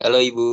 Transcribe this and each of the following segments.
Halo Ibu.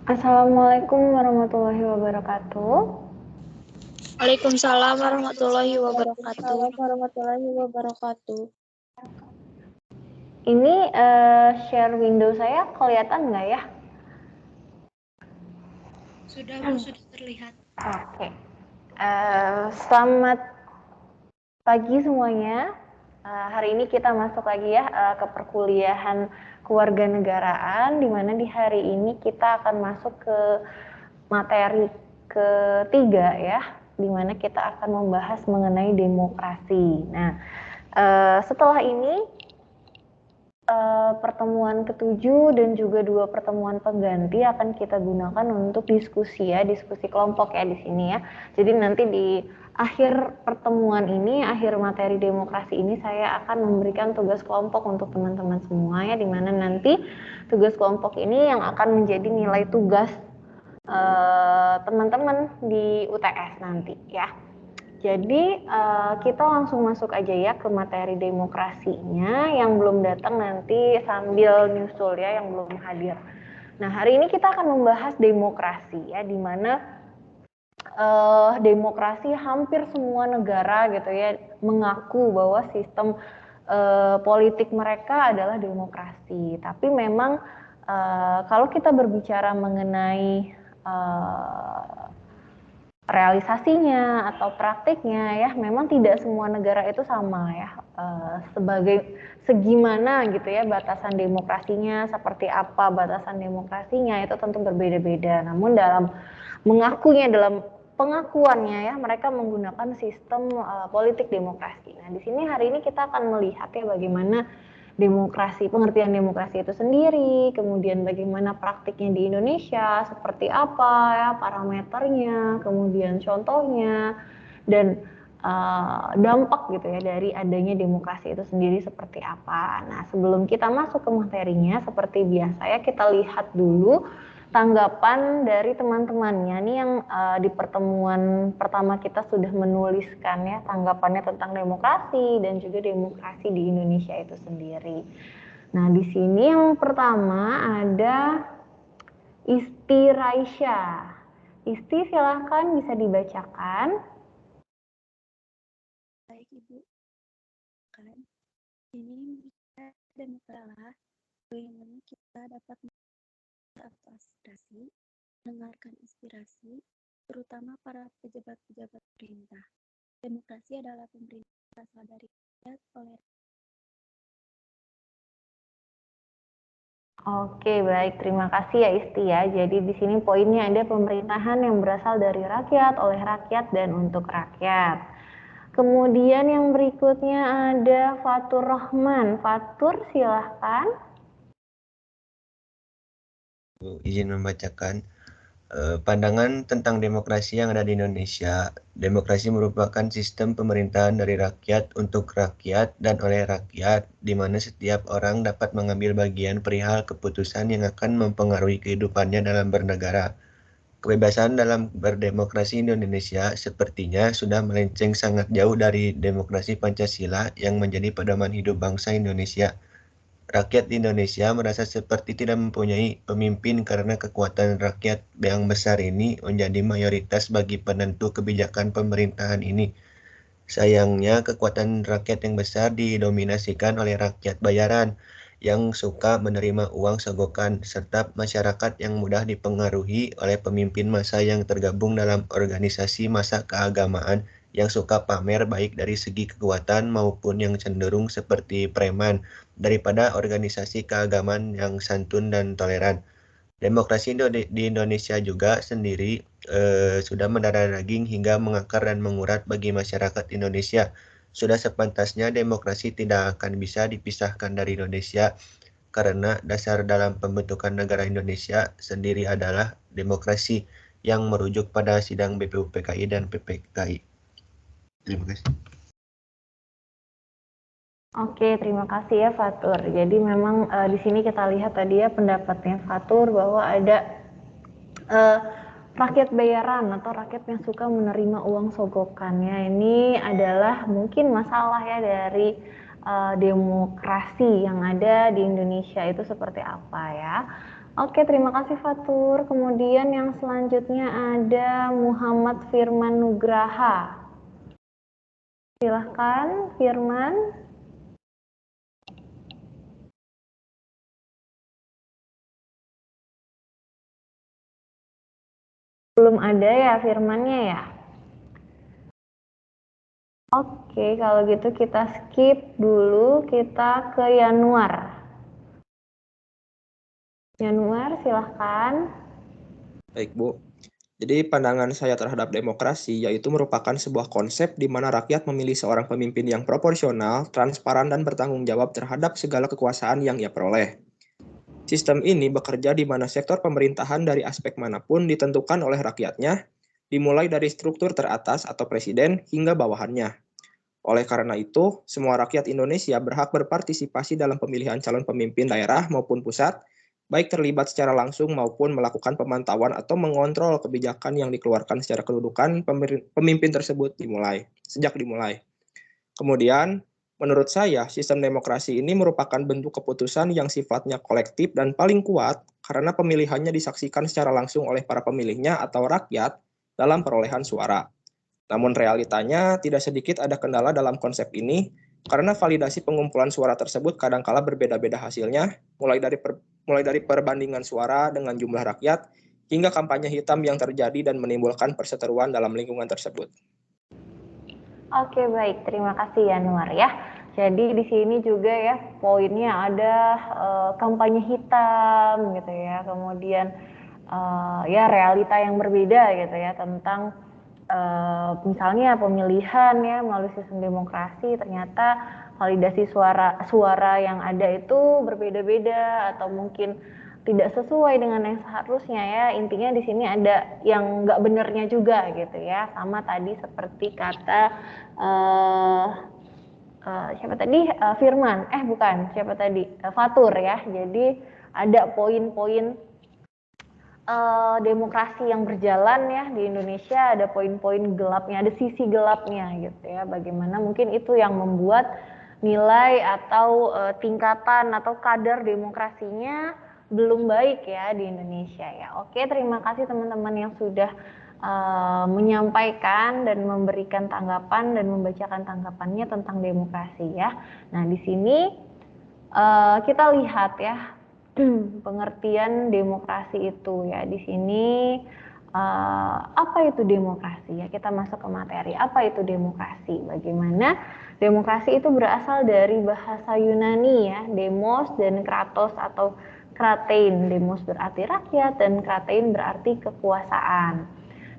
Assalamualaikum warahmatullahi wabarakatuh. Waalaikumsalam warahmatullahi wabarakatuh. Waalaikumsalam warahmatullahi wabarakatuh. Ini share window saya kelihatan nggak ya? Sudah, Bu, sudah terlihat. Oke. Selamat pagi semuanya. Hari ini kita masuk lagi ya ke perkuliahan kewarganegaraan, di mana di hari ini kita akan masuk ke materi ketiga ya, di mana kita akan membahas mengenai demokrasi. Nah, setelah ini pertemuan ketujuh dan juga 2 pertemuan pengganti akan kita gunakan untuk diskusi ya, diskusi kelompok ya di sini ya. Jadi nanti di akhir pertemuan ini, akhir materi demokrasi ini saya akan memberikan tugas kelompok untuk teman-teman semua ya, di mana nanti tugas kelompok ini yang akan menjadi nilai tugas teman-teman di UTS nanti ya. Jadi kita langsung masuk aja ya ke materi demokrasinya. Yang belum datang nanti sambil nyusul ya, yang belum hadir. Nah, hari ini kita akan membahas demokrasi ya, di mana demokrasi hampir semua negara gitu ya mengaku bahwa sistem politik mereka adalah demokrasi. Tapi memang kalau kita berbicara mengenai realisasinya atau praktiknya ya, memang tidak semua negara itu sama ya, sebagai segimana gitu ya batasan demokrasinya, seperti apa batasan demokrasinya itu tentu berbeda-beda. Namun dalam mengakunya, dalam pengakuannya ya, mereka menggunakan sistem politik demokrasi. Nah, di sini hari ini kita akan melihat ya bagaimana demokrasi, pengertian demokrasi itu sendiri, kemudian bagaimana praktiknya di Indonesia, seperti apa ya parameternya, kemudian contohnya, dan dampak gitu ya dari adanya demokrasi itu sendiri seperti apa. Nah, sebelum kita masuk ke materinya, seperti biasa ya kita lihat dulu tanggapan dari teman-temannya nih yang di pertemuan pertama kita sudah menuliskan ya tanggapannya tentang demokrasi dan juga demokrasi di Indonesia itu sendiri. Nah, di sini yang pertama ada Isti Raisya. Isti, silahkan bisa dibacakan. Baik, Ibu. Ini demokrasi bagaimana kita dapat atau aspirasi, mendengarkan inspirasi, terutama para pejabat-pejabat pemerintah. Demokrasi adalah pemerintah berasal dari rakyat oleh. Oke, baik, terima kasih ya Isti ya. Jadi di sini poinnya ada pemerintahan yang berasal dari rakyat, oleh rakyat, dan untuk rakyat. Kemudian yang berikutnya ada Fatur Rahman. Fatur, silahkan. Izin membacakan pandangan tentang demokrasi yang ada di Indonesia. Demokrasi merupakan sistem pemerintahan dari rakyat untuk rakyat dan oleh rakyat, di mana setiap orang dapat mengambil bagian perihal keputusan yang akan mempengaruhi kehidupannya dalam bernegara. Kebebasan dalam berdemokrasi di Indonesia sepertinya sudah melenceng sangat jauh dari demokrasi Pancasila yang menjadi pedoman hidup bangsa Indonesia. Rakyat Indonesia merasa seperti tidak mempunyai pemimpin karena kekuatan rakyat yang besar ini menjadi mayoritas bagi penentu kebijakan pemerintahan ini. Sayangnya, kekuatan rakyat yang besar didominasikan oleh rakyat bayaran yang suka menerima uang sogokan, serta masyarakat yang mudah dipengaruhi oleh pemimpin massa yang tergabung dalam organisasi massa keagamaan yang suka pamer baik dari segi kekuatan maupun yang cenderung seperti preman daripada organisasi keagamaan yang santun dan toleran. Demokrasi di Indonesia juga sendiri sudah mendarah daging hingga mengakar dan mengurat bagi masyarakat Indonesia. Sudah sepantasnya demokrasi tidak akan bisa dipisahkan dari Indonesia karena dasar dalam pembentukan negara Indonesia sendiri adalah demokrasi yang merujuk pada sidang BPUPKI dan PPKI. Terima kasih. Oke, terima kasih ya Fatur. Jadi memang di sini kita lihat tadi ya pendapatnya Fatur bahwa ada rakyat bayaran atau rakyat yang suka menerima uang sogokannya. Ini adalah mungkin masalah ya dari demokrasi yang ada di Indonesia itu seperti apa ya. Oke, terima kasih Fatur. Kemudian yang selanjutnya ada Muhammad Firman Nugraha. Silahkan, Firman. Belum ada ya Firmannya ya? Oke, kalau gitu kita skip dulu, kita ke Yanuar. Yanuar, silahkan. Baik, Bu. Jadi pandangan saya terhadap demokrasi yaitu merupakan sebuah konsep di mana rakyat memilih seorang pemimpin yang proporsional, transparan, dan bertanggung jawab terhadap segala kekuasaan yang ia peroleh. Sistem ini bekerja di mana sektor pemerintahan dari aspek manapun ditentukan oleh rakyatnya, dimulai dari struktur teratas atau presiden hingga bawahannya. Oleh karena itu, semua rakyat Indonesia berhak berpartisipasi dalam pemilihan calon pemimpin daerah maupun pusat, baik terlibat secara langsung maupun melakukan pemantauan atau mengontrol kebijakan yang dikeluarkan secara kedudukan pemimpin tersebut sejak dimulai. Kemudian, menurut saya, sistem demokrasi ini merupakan bentuk keputusan yang sifatnya kolektif dan paling kuat karena pemilihannya disaksikan secara langsung oleh para pemilihnya atau rakyat dalam perolehan suara. Namun realitanya tidak sedikit ada kendala dalam konsep ini karena validasi pengumpulan suara tersebut kadangkala berbeda-beda hasilnya, mulai dari perbandingan suara dengan jumlah rakyat hingga kampanye hitam yang terjadi dan menimbulkan perseteruan dalam lingkungan tersebut. Oke, baik. Terima kasih Yanuar ya. Jadi di sini juga ya poinnya ada kampanye hitam gitu ya. Kemudian ya realita yang berbeda gitu ya tentang misalnya pemilihan ya melalui sistem demokrasi, ternyata validasi suara yang ada itu berbeda-beda atau mungkin tidak sesuai dengan yang seharusnya ya. Intinya di sini ada yang nggak benernya juga gitu ya. Sama tadi seperti kata siapa tadi Firman, bukan siapa tadi Fatur ya. Jadi ada poin-poin demokrasi yang berjalan ya di Indonesia, ada poin-poin gelapnya, ada sisi gelapnya gitu ya. Bagaimana mungkin itu yang membuat nilai atau tingkatan atau kadar demokrasinya belum baik ya di Indonesia ya. Oke, terima kasih teman-teman yang sudah menyampaikan dan memberikan tanggapan dan membacakan tanggapannya tentang demokrasi ya. Nah, di sini kita lihat ya pengertian demokrasi itu ya. Di sini apa itu demokrasi ya? Kita masuk ke materi. Apa itu demokrasi? Bagaimana demokrasi itu berasal dari bahasa Yunani ya, demos dan kratos atau kratein. Demos berarti rakyat dan kratein berarti kekuasaan.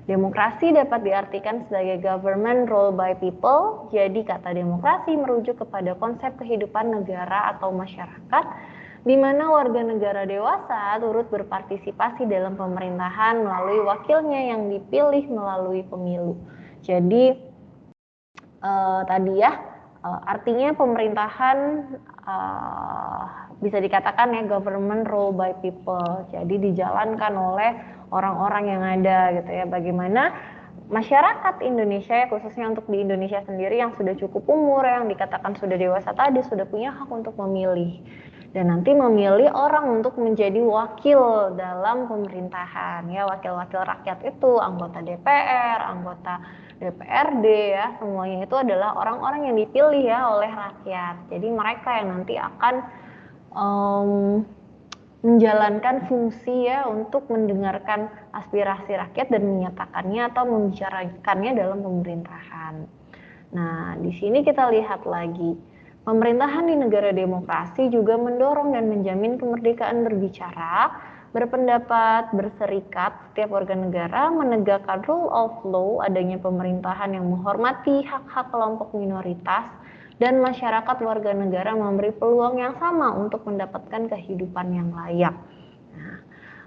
Demokrasi dapat diartikan sebagai government rule by people. Jadi kata demokrasi merujuk kepada konsep kehidupan negara atau masyarakat di mana warga negara dewasa turut berpartisipasi dalam pemerintahan melalui wakilnya yang dipilih melalui pemilu. Jadi tadi ya artinya pemerintahan bisa dikatakan ya government rule by people. Jadi dijalankan oleh orang-orang yang ada gitu ya. Bagaimana masyarakat Indonesia ya, khususnya untuk di Indonesia sendiri yang sudah cukup umur, yang dikatakan sudah dewasa tadi, sudah punya hak untuk memilih dan nanti memilih orang untuk menjadi wakil dalam pemerintahan ya. Wakil-wakil rakyat itu anggota DPR, anggota DPRD ya, semuanya itu adalah orang-orang yang dipilih ya oleh rakyat. Jadi mereka yang nanti akan menjalankan fungsi ya untuk mendengarkan aspirasi rakyat dan menyatakannya atau membicarakannya dalam pemerintahan. Nah, di sini kita lihat lagi, pemerintahan di negara demokrasi juga mendorong dan menjamin kemerdekaan berbicara, berpendapat, berserikat setiap warga negara, menegakkan rule of law, adanya pemerintahan yang menghormati hak-hak kelompok minoritas, dan masyarakat warga negara memberi peluang yang sama untuk mendapatkan kehidupan yang layak. Nah,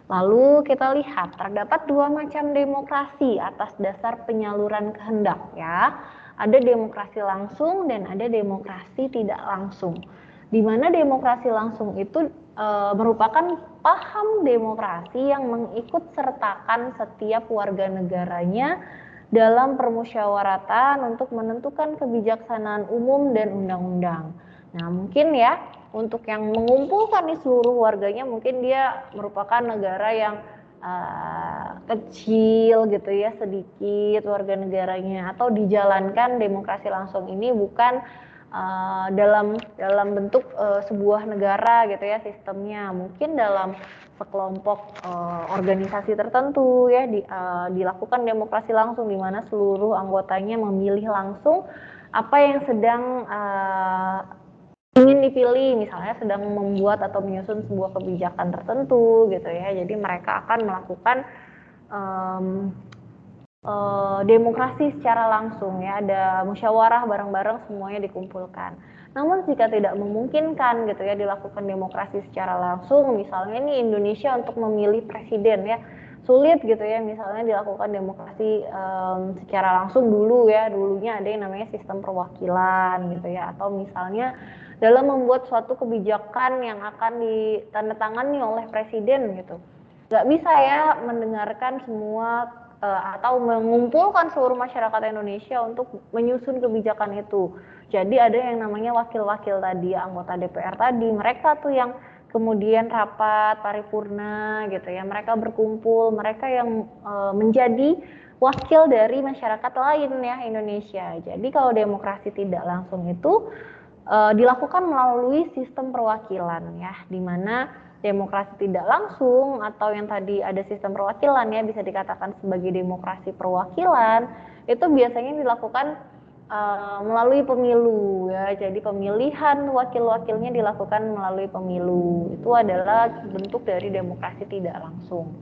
lalu kita lihat terdapat dua macam demokrasi atas dasar penyaluran kehendak ya. Ada demokrasi langsung dan ada demokrasi tidak langsung. Di mana demokrasi langsung itu merupakan paham demokrasi yang mengikut sertakan setiap warga negaranya dalam permusyawaratan untuk menentukan kebijaksanaan umum dan undang-undang. Nah, mungkin ya untuk yang mengumpulkan nih seluruh warganya, mungkin dia merupakan negara yang kecil gitu ya, sedikit warga negaranya, atau dijalankan demokrasi langsung ini bukan dalam bentuk sebuah negara gitu ya sistemnya, mungkin dalam sekelompok organisasi tertentu ya dilakukan demokrasi langsung di mana seluruh anggotanya memilih langsung apa yang sedang ingin dipilih, misalnya sedang membuat atau menyusun sebuah kebijakan tertentu gitu ya. Jadi mereka akan melakukan demokrasi secara langsung ya, ada musyawarah bareng-bareng semuanya dikumpulkan. Namun jika tidak memungkinkan gitu ya dilakukan demokrasi secara langsung, misalnya ini Indonesia untuk memilih presiden ya, sulit gitu ya misalnya dilakukan demokrasi secara langsung dulunya ada yang namanya sistem perwakilan gitu ya, atau misalnya dalam membuat suatu kebijakan yang akan ditandatangani oleh presiden gitu, nggak bisa ya mendengarkan semua atau mengumpulkan seluruh masyarakat Indonesia untuk menyusun kebijakan itu. Jadi ada yang namanya wakil-wakil tadi, anggota DPR tadi, mereka tuh yang kemudian rapat paripurna gitu ya, mereka berkumpul, mereka yang menjadi wakil dari masyarakat lain ya Indonesia. Jadi kalau demokrasi tidak langsung itu dilakukan melalui sistem perwakilan ya, di mana demokrasi tidak langsung atau yang tadi ada sistem perwakilan ya, bisa dikatakan sebagai demokrasi perwakilan, itu biasanya dilakukan melalui pemilu ya. Jadi pemilihan wakil-wakilnya dilakukan melalui pemilu. Itu adalah bentuk dari demokrasi tidak langsung.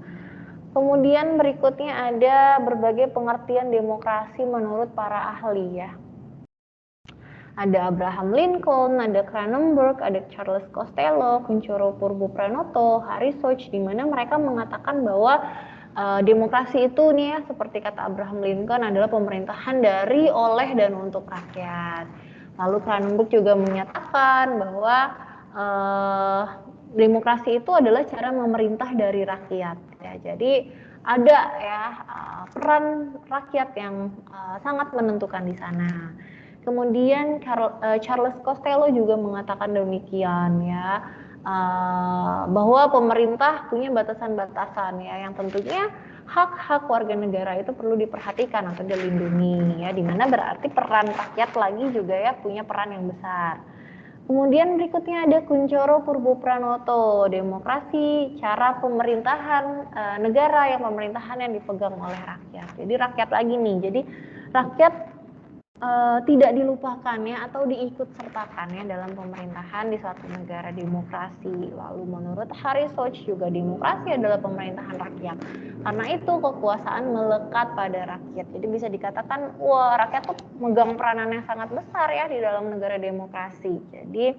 Kemudian berikutnya ada berbagai pengertian demokrasi menurut para ahli ya. Ada Abraham Lincoln, ada Cronenberg, ada Charles Costello, Kunchoro Purwopranoto, Harry Soch, di mana mereka mengatakan bahwa demokrasi itu nih ya, seperti kata Abraham Lincoln, adalah pemerintahan dari, oleh, dan untuk rakyat. Lalu Cronenberg juga menyatakan bahwa demokrasi itu adalah cara memerintah dari rakyat. Ya, jadi ada ya peran rakyat yang sangat menentukan di sana. Kemudian Charles Costello juga mengatakan demikian ya, bahwa pemerintah punya batasan-batasan ya, yang tentunya hak-hak warga negara itu perlu diperhatikan atau dilindungi ya, dimana berarti peran rakyat lagi juga ya punya peran yang besar. Kemudian berikutnya ada Kunchoro Purwopranoto, demokrasi cara pemerintahan negara yang pemerintahan yang dipegang oleh rakyat. Jadi rakyat lagi nih, jadi rakyat tidak dilupakan ya atau diikut sertakan ya dalam pemerintahan di suatu negara demokrasi. Lalu menurut Harry Soch juga demokrasi adalah pemerintahan rakyat. Karena itu kekuasaan melekat pada rakyat. Jadi bisa dikatakan wah rakyat tuh megang peranan yang sangat besar ya di dalam negara demokrasi. Jadi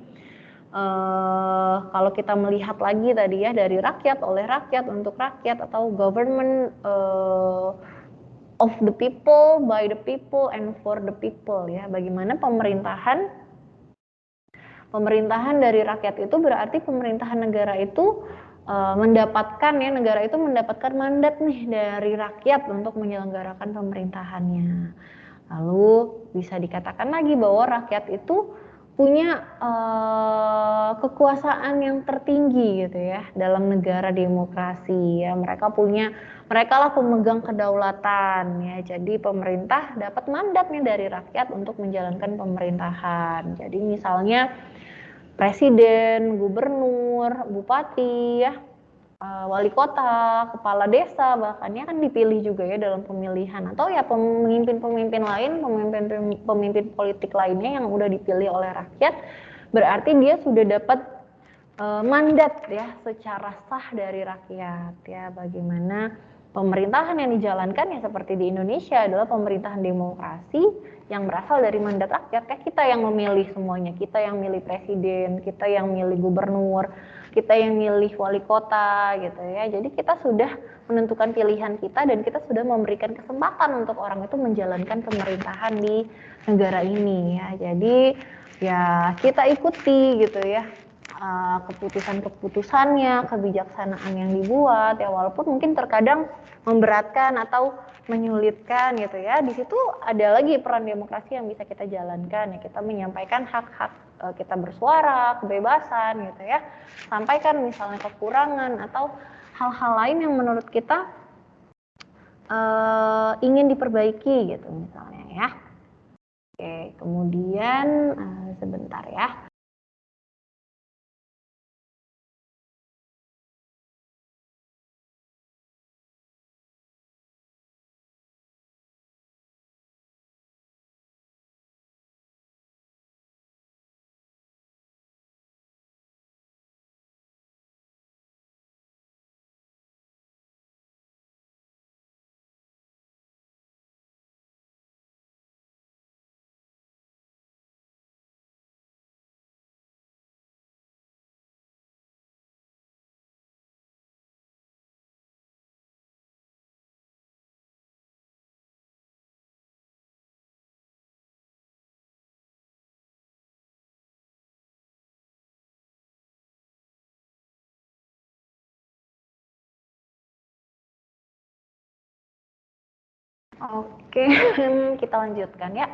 kalau kita melihat lagi tadi ya dari rakyat, oleh rakyat, untuk rakyat, atau government of the people, by the people, and for the people ya. Bagaimana pemerintahan dari rakyat itu berarti pemerintahan negara itu mendapatkan ya, negara itu mendapatkan mandat nih dari rakyat untuk menyelenggarakan pemerintahannya. Lalu bisa dikatakan lagi bahwa rakyat itu punya kekuasaan yang tertinggi gitu ya dalam negara demokrasi ya. Mereka lah pemegang kedaulatan ya. Jadi pemerintah dapat mandatnya dari rakyat untuk menjalankan pemerintahan. Jadi misalnya presiden, gubernur, bupati ya, wali kota, kepala desa, bahkannya kan dipilih juga ya dalam pemilihan, atau ya pemimpin-pemimpin lain, pemimpin politik lainnya yang udah dipilih oleh rakyat, berarti dia sudah dapat mandat ya secara sah dari rakyat ya. Bagaimana pemerintahan yang dijalankan ya seperti di Indonesia adalah pemerintahan demokrasi yang berasal dari mandat rakyat. Kayak kita yang memilih semuanya, kita yang milih presiden, kita yang milih gubernur, kita yang milih wali kota gitu ya. Jadi kita sudah menentukan pilihan kita dan kita sudah memberikan kesempatan untuk orang itu menjalankan pemerintahan di negara ini ya. Jadi ya kita ikuti gitu ya keputusan-keputusannya, kebijaksanaan yang dibuat ya, walaupun mungkin terkadang memberatkan atau menyulitkan gitu ya. Di situ ada lagi peran demokrasi yang bisa kita jalankan ya, kita menyampaikan hak-hak kita bersuara, kebebasan gitu ya. Sampaikan misalnya kekurangan atau hal-hal lain yang menurut kita ingin diperbaiki gitu misalnya ya. Oke, kemudian sebentar ya. Oke, kita lanjutkan ya.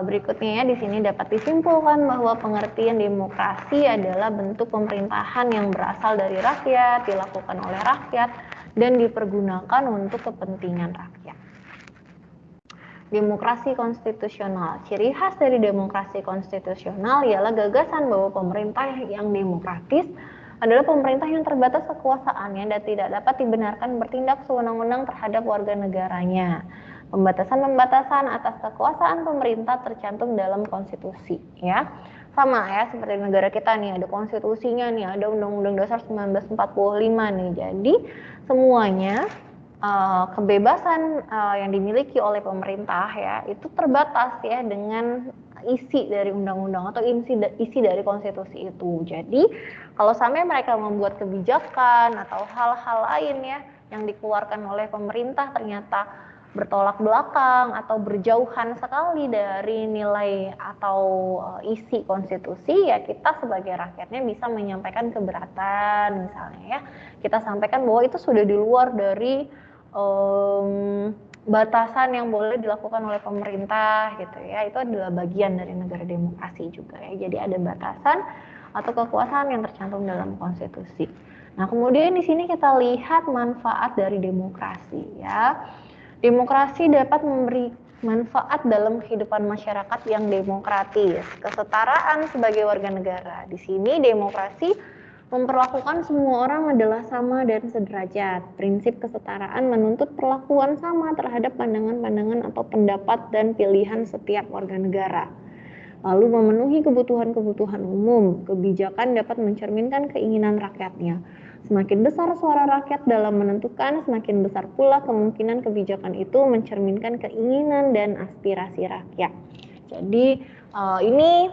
Berikutnya ya, di sini dapat disimpulkan bahwa pengertian demokrasi adalah bentuk pemerintahan yang berasal dari rakyat, dilakukan oleh rakyat, dan dipergunakan untuk kepentingan rakyat. Demokrasi konstitusional. Ciri khas dari demokrasi konstitusional ialah gagasan bahwa pemerintah yang demokratis adalah pemerintah yang terbatas kekuasaannya dan tidak dapat dibenarkan bertindak sewenang-wenang terhadap warga negaranya. Pembatasan-pembatasan atas kekuasaan pemerintah tercantum dalam konstitusi ya. Sama ya seperti negara kita nih, ada konstitusinya nih, ada Undang-Undang Dasar 1945 nih. Jadi semuanya kebebasan yang dimiliki oleh pemerintah ya itu terbatas ya dengan isi dari undang-undang atau isi dari konstitusi itu. Jadi kalau sampai mereka membuat kebijakan atau hal-hal lain ya yang dikeluarkan oleh pemerintah ternyata bertolak belakang atau berjauhan sekali dari nilai atau isi konstitusi ya, kita sebagai rakyatnya bisa menyampaikan keberatan misalnya ya. Kita sampaikan bahwa itu sudah di luar dari batasan yang boleh dilakukan oleh pemerintah gitu ya. Itu adalah bagian dari negara demokrasi juga ya. Jadi ada batasan atau kekuasaan yang tercantum dalam konstitusi. Nah, kemudian di sini kita lihat manfaat dari demokrasi ya. Demokrasi dapat memberi manfaat dalam kehidupan masyarakat yang demokratis. Kesetaraan sebagai warga negara. Di sini demokrasi memperlakukan semua orang adalah sama dan sederajat. Prinsip kesetaraan menuntut perlakuan sama terhadap pandangan-pandangan atau pendapat dan pilihan setiap warga negara. Lalu memenuhi kebutuhan-kebutuhan umum. Kebijakan dapat mencerminkan keinginan rakyatnya. Semakin besar suara rakyat dalam menentukan, semakin besar pula kemungkinan kebijakan itu mencerminkan keinginan dan aspirasi rakyat. Jadi ini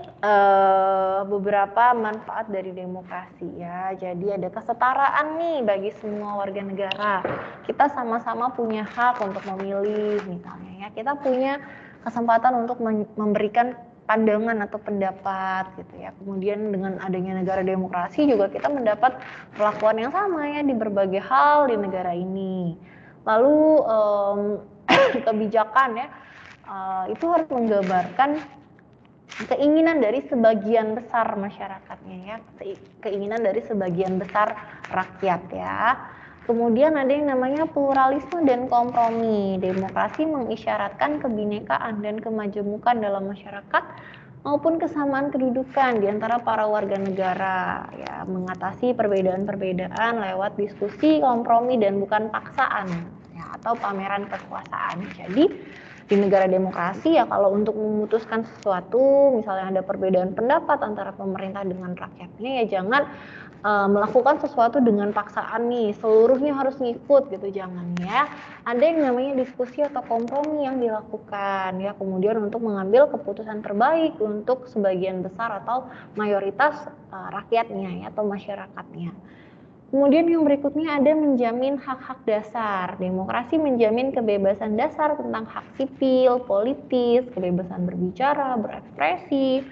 beberapa manfaat dari demokrasi ya. Jadi ada kesetaraan nih bagi semua warga negara. Kita sama-sama punya hak untuk memilih misalnya ya. Kita punya kesempatan untuk memberikan pandangan atau pendapat gitu ya. Kemudian dengan adanya negara demokrasi juga kita mendapat perlakuan yang sama ya di berbagai hal di negara ini. Lalu kebijakan ya itu harus menggambarkan keinginan dari sebagian besar masyarakatnya ya, keinginan dari sebagian besar rakyat ya. Kemudian ada yang namanya pluralisme dan kompromi. Demokrasi mengisyaratkan kebinekaan dan kemajemukan dalam masyarakat maupun kesamaan kedudukan di antara para warga negara ya, mengatasi perbedaan-perbedaan lewat diskusi, kompromi dan bukan paksaan ya, atau pameran kekuasaan. Jadi di negara demokrasi ya kalau untuk memutuskan sesuatu misalnya ada perbedaan pendapat antara pemerintah dengan rakyatnya ya jangan melakukan sesuatu dengan paksaan nih seluruhnya harus ngikut gitu, jangan ya. Ada yang namanya diskusi atau kompromi yang dilakukan ya, kemudian untuk mengambil keputusan terbaik untuk sebagian besar atau mayoritas rakyatnya ya atau masyarakatnya. Kemudian yang berikutnya ada menjamin hak-hak dasar. Demokrasi menjamin kebebasan dasar tentang hak sipil, politis, kebebasan berbicara, berekspresi,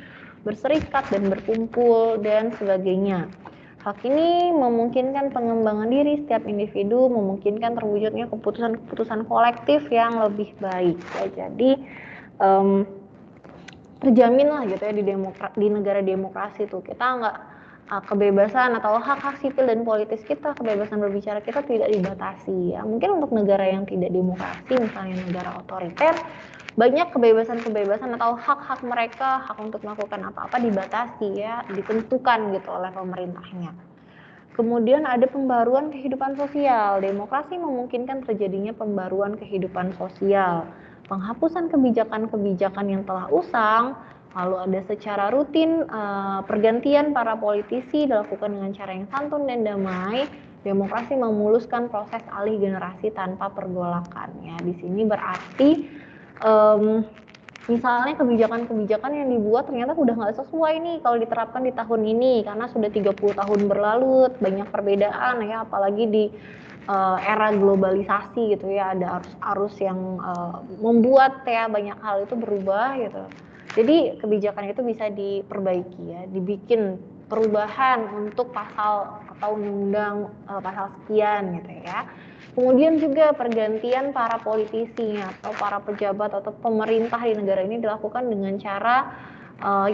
berserikat dan berkumpul dan sebagainya. Hak ini memungkinkan pengembangan diri setiap individu, memungkinkan terwujudnya keputusan-keputusan kolektif yang lebih baik. Ya, jadi terjamin lah gitu ya di negara demokrasi tuh kita nggak kebebasan atau hak-hak sipil dan politis kita, kebebasan berbicara kita tidak dibatasi ya. Mungkin untuk negara yang tidak demokrasi, misalnya negara otoriter, banyak kebebasan-kebebasan atau hak-hak mereka, hak untuk melakukan apa-apa dibatasi ya, ditentukan gitu oleh pemerintahnya. Kemudian ada pembaruan kehidupan sosial. Demokrasi memungkinkan terjadinya pembaruan kehidupan sosial, penghapusan kebijakan-kebijakan yang telah usang, lalu ada secara rutin pergantian para politisi dilakukan dengan cara yang santun dan damai. Demokrasi memuluskan proses alih generasi tanpa pergolakan. Ya, di sini berarti misalnya kebijakan-kebijakan yang dibuat ternyata udah nggak sesuai nih kalau diterapkan di tahun ini karena sudah 30 tahun berlalu, banyak perbedaan ya, apalagi di era globalisasi gitu ya, ada arus-arus yang membuat ya banyak hal itu berubah gitu. Jadi kebijakan itu bisa diperbaiki ya, dibikin perubahan untuk pasal atau undang-undang pasal sekian gitu ya. Kemudian juga pergantian para politisi atau para pejabat atau pemerintah di negara ini dilakukan dengan cara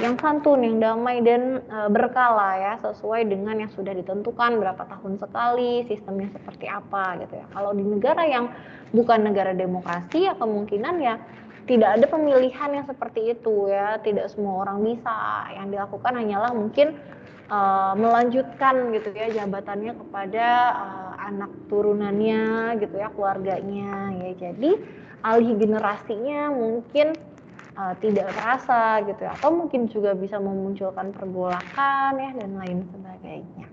yang santun, yang damai dan berkala ya, sesuai dengan yang sudah ditentukan berapa tahun sekali, sistemnya seperti apa gitu ya. Kalau di negara yang bukan negara demokrasi ya kemungkinan ya tidak ada pemilihan yang seperti itu ya, tidak semua orang bisa. Yang dilakukan hanyalah mungkin melanjutkan gitu ya jabatannya kepada anak turunannya gitu ya, keluarganya ya. Jadi alih generasinya mungkin tidak terasa gitu ya, atau mungkin juga bisa memunculkan pergolakan ya dan lain sebagainya.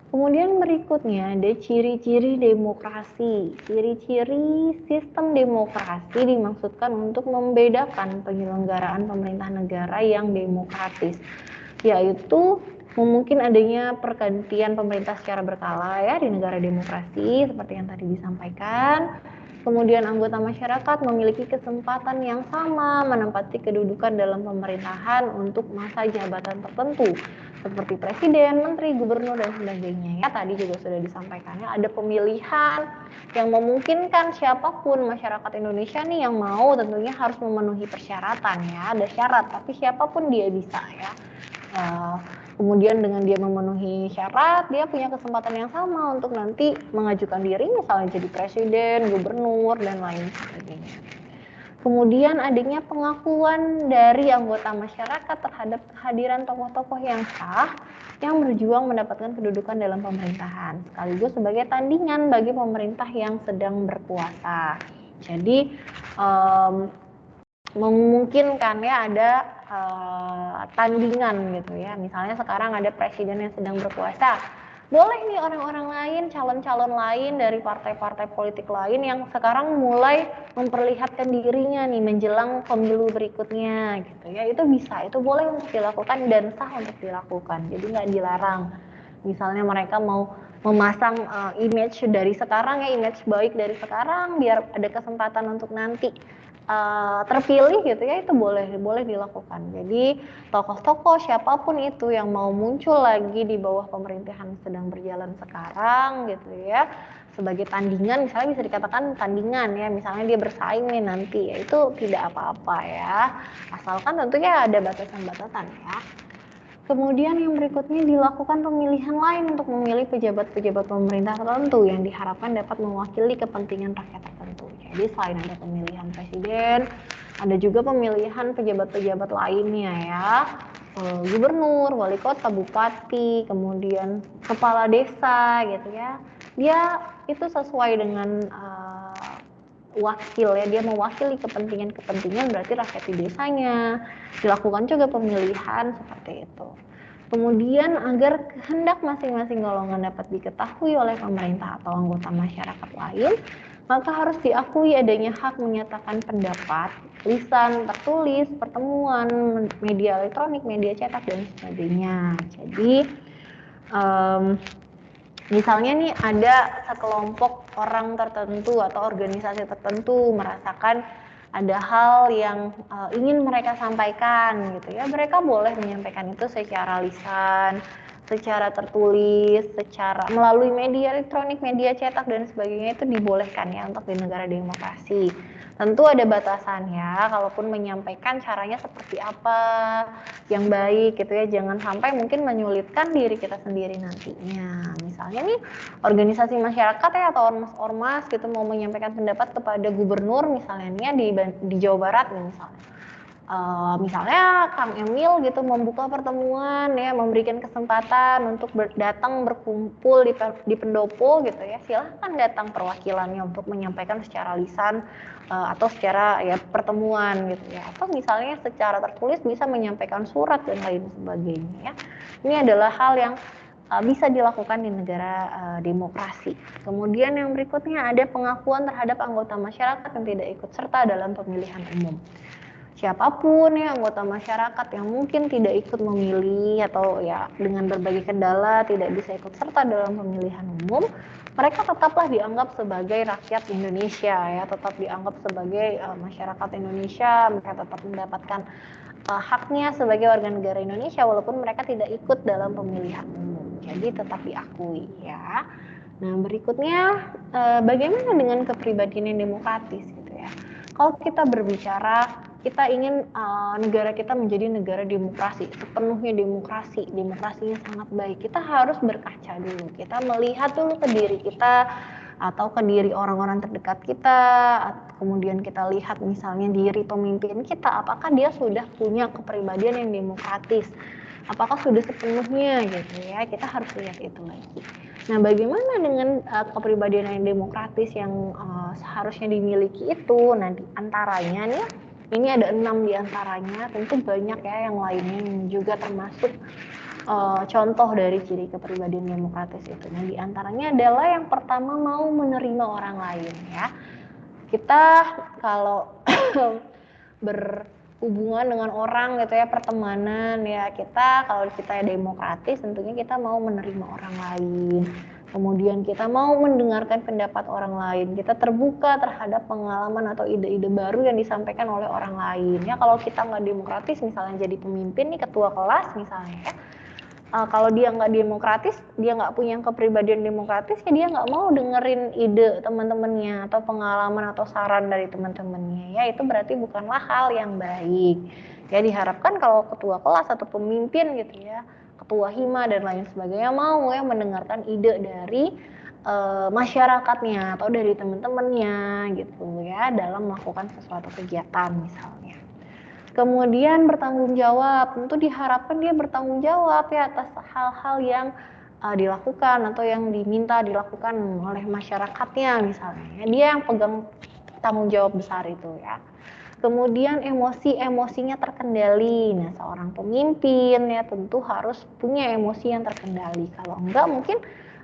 Kemudian berikutnya ada ciri-ciri demokrasi. Ciri-ciri sistem demokrasi dimaksudkan untuk membedakan penyelenggaraan pemerintah negara yang demokratis, yaitu mungkin adanya pergantian pemerintah secara berkala ya di negara demokrasi seperti yang tadi disampaikan. Kemudian anggota masyarakat memiliki kesempatan yang sama menempati kedudukan dalam pemerintahan untuk masa jabatan tertentu seperti presiden, menteri, gubernur dan sebagainya. Ya tadi juga sudah disampaikan ya, ada pemilihan yang memungkinkan siapapun masyarakat Indonesia nih yang mau tentunya harus memenuhi persyaratan ya, ada syarat tapi siapapun dia bisa ya. Kemudian dengan dia memenuhi syarat, dia punya kesempatan yang sama untuk nanti mengajukan diri misalnya jadi presiden, gubernur, dan lain sebagainya. Kemudian adanya pengakuan dari anggota masyarakat terhadap kehadiran tokoh-tokoh yang sah yang berjuang mendapatkan kedudukan dalam pemerintahan, sekaligus sebagai tandingan bagi pemerintah yang sedang berkuasa. Jadi memungkinkan ya ada tandingan gitu ya. Misalnya sekarang ada presiden yang sedang berkuasa, boleh nih orang-orang lain, calon-calon lain dari partai-partai politik lain yang sekarang mulai memperlihatkan dirinya nih menjelang pemilu berikutnya gitu ya. Itu bisa, itu boleh untuk dilakukan dan sah untuk dilakukan, jadi nggak dilarang. Misalnya mereka mau memasang image dari sekarang ya, image baik dari sekarang biar ada kesempatan untuk nanti terpilih gitu ya, itu boleh dilakukan. Jadi tokoh-tokoh siapapun itu yang mau muncul lagi di bawah pemerintahan sedang berjalan sekarang gitu ya, sebagai tandingan, misalnya bisa dikatakan tandingan ya, misalnya dia bersaing nih nanti ya, itu tidak apa-apa ya, asalkan tentunya ada batasan-batasan ya. Kemudian yang berikutnya dilakukan pemilihan lain untuk memilih pejabat-pejabat pemerintah tertentu yang diharapkan dapat mewakili kepentingan rakyat tertentu. Jadi selain ada pemilihan presiden, ada juga pemilihan pejabat-pejabat lainnya ya, gubernur, wali kota, bupati, kemudian kepala desa gitu ya. Dia itu sesuai dengan wakil ya, dia mewakili kepentingan berarti rakyat di desanya. Dilakukan juga pemilihan seperti itu. Kemudian agar kehendak masing-masing golongan dapat diketahui oleh pemerintah atau anggota masyarakat lain, maka harus diakui adanya hak menyatakan pendapat, lisan, tertulis, pertemuan, media elektronik, media cetak dan sebagainya. Jadi misalnya nih ada sekelompok orang tertentu atau organisasi tertentu merasakan ada hal yang ingin mereka sampaikan gitu ya, mereka boleh menyampaikan itu secara lisan, secara tertulis, secara melalui media elektronik, media cetak dan sebagainya, itu dibolehkan ya untuk di negara demokrasi. Tentu ada batasan ya, kalaupun menyampaikan caranya seperti apa yang baik gitu ya, jangan sampai mungkin menyulitkan diri kita sendiri nantinya. Misalnya nih organisasi masyarakat ya atau ormas-ormas gitu mau menyampaikan pendapat kepada gubernur misalnya nih di Jawa Barat nih misalnya. Misalnya Kang Emil gitu membuka pertemuan ya, memberikan kesempatan untuk datang berkumpul di pendopo gitu ya, silahkan datang perwakilannya untuk menyampaikan secara lisan atau secara ya pertemuan gitu ya, atau misalnya secara tertulis bisa menyampaikan surat dan lain sebagainya ya. Ini adalah hal yang bisa dilakukan di negara demokrasi. Kemudian yang berikutnya ada pengakuan terhadap anggota masyarakat yang tidak ikut serta dalam pemilihan umum. Siapapun ya anggota masyarakat yang mungkin tidak ikut memilih atau ya dengan berbagai kendala tidak bisa ikut serta dalam pemilihan umum, mereka tetaplah dianggap sebagai rakyat Indonesia ya, tetap dianggap sebagai masyarakat Indonesia, mereka tetap mendapatkan haknya sebagai warga negara Indonesia walaupun mereka tidak ikut dalam pemilihan umum. Jadi tetap diakui ya. Nah, berikutnya bagaimana dengan kepribadian yang demokratis gitu ya. Kalau kita berbicara kita ingin negara kita menjadi negara demokrasi, sepenuhnya demokrasi, demokrasinya sangat baik. Kita harus berkaca dulu, kita melihat dulu ke diri kita atau ke diri orang-orang terdekat kita, kemudian kita lihat misalnya diri pemimpin kita, apakah dia sudah punya kepribadian yang demokratis, apakah sudah sepenuhnya gitu ya, kita harus lihat itu lagi. Nah, bagaimana dengan kepribadian yang demokratis yang seharusnya dimiliki itu? Nah, di antaranya nih, ini ada 6 diantaranya, tentu banyak ya yang lainnya yang juga termasuk contoh dari ciri kepribadian demokratis itu. Nah, diantaranya adalah yang pertama mau menerima orang lain ya. Kita kalau berhubungan dengan orang gitu ya, pertemanan ya, kita kalau kita demokratis tentunya kita mau menerima orang lain. Kemudian kita mau mendengarkan pendapat orang lain, kita terbuka terhadap pengalaman atau ide-ide baru yang disampaikan oleh orang lain. Ya kalau kita nggak demokratis, misalnya jadi pemimpin nih, ketua kelas misalnya ya, kalau dia nggak demokratis, dia nggak punya kepribadian demokratis, ya dia nggak mau dengerin ide teman-temannya atau pengalaman atau saran dari teman-temannya. Ya itu berarti bukanlah hal yang baik. Ya diharapkan kalau ketua kelas atau pemimpin gitu ya, ketua hima dan lain sebagainya mau ya mendengarkan ide dari masyarakatnya atau dari teman-temannya gitu ya dalam melakukan sesuatu kegiatan misalnya. Kemudian bertanggung jawab, tentu diharapkan dia bertanggung jawab ya atas hal-hal yang dilakukan atau yang diminta dilakukan oleh masyarakatnya misalnya. Dia yang pegang tanggung jawab besar itu ya. Kemudian emosinya terkendali. Nah, seorang pemimpin ya tentu harus punya emosi yang terkendali. Kalau enggak mungkin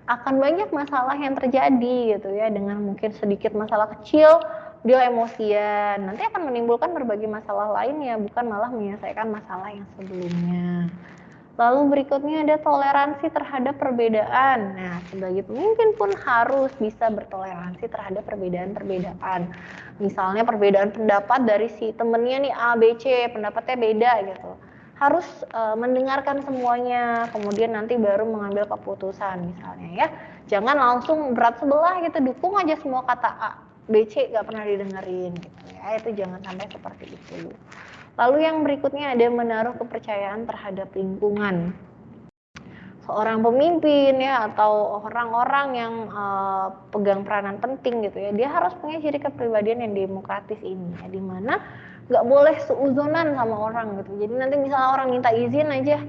akan banyak masalah yang terjadi gitu ya, dengan mungkin sedikit masalah kecil dia emosian, nanti akan menimbulkan berbagai masalah lainnya, bukan malah menyelesaikan masalah yang sebelumnya. Lalu berikutnya ada toleransi terhadap perbedaan. Nah, sebagai pemimpin pun harus bisa bertoleransi terhadap perbedaan-perbedaan. Misalnya perbedaan pendapat dari si temennya nih A, B, C, pendapatnya beda gitu. Harus mendengarkan semuanya, kemudian nanti baru mengambil keputusan misalnya ya. Jangan langsung berat sebelah gitu, dukung aja semua kata A. BC gak pernah didengerin gitu ya, itu jangan sampai seperti itu. Lalu yang berikutnya ada menaruh kepercayaan terhadap lingkungan. Seorang pemimpin ya atau orang-orang yang pegang peranan penting gitu ya, dia harus punya ciri kepribadian yang demokratis ini ya, dimana gak boleh seuzonan sama orang gitu. Jadi nanti misalnya orang minta izin aja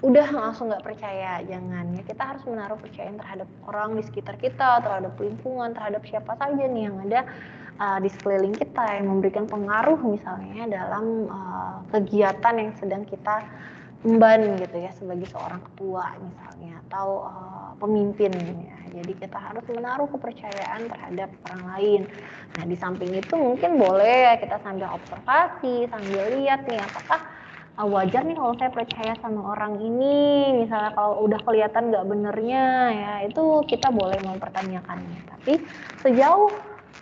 udah langsung nggak percaya, jangan ya. Kita harus menaruh kepercayaan terhadap orang di sekitar kita, terhadap lingkungan, terhadap siapa saja nih yang ada di sekeliling kita yang memberikan pengaruh misalnya dalam kegiatan yang sedang kita emban gitu ya, sebagai seorang ketua misalnya atau pemimpin ya. Jadi kita harus menaruh kepercayaan terhadap orang lain. Nah, di samping itu mungkin boleh ya kita sambil observasi, sambil lihat nih apakah wajar nih kalau saya percaya sama orang ini, misalnya kalau udah kelihatan nggak benernya ya, itu kita boleh mempertanyakannya. Tapi sejauh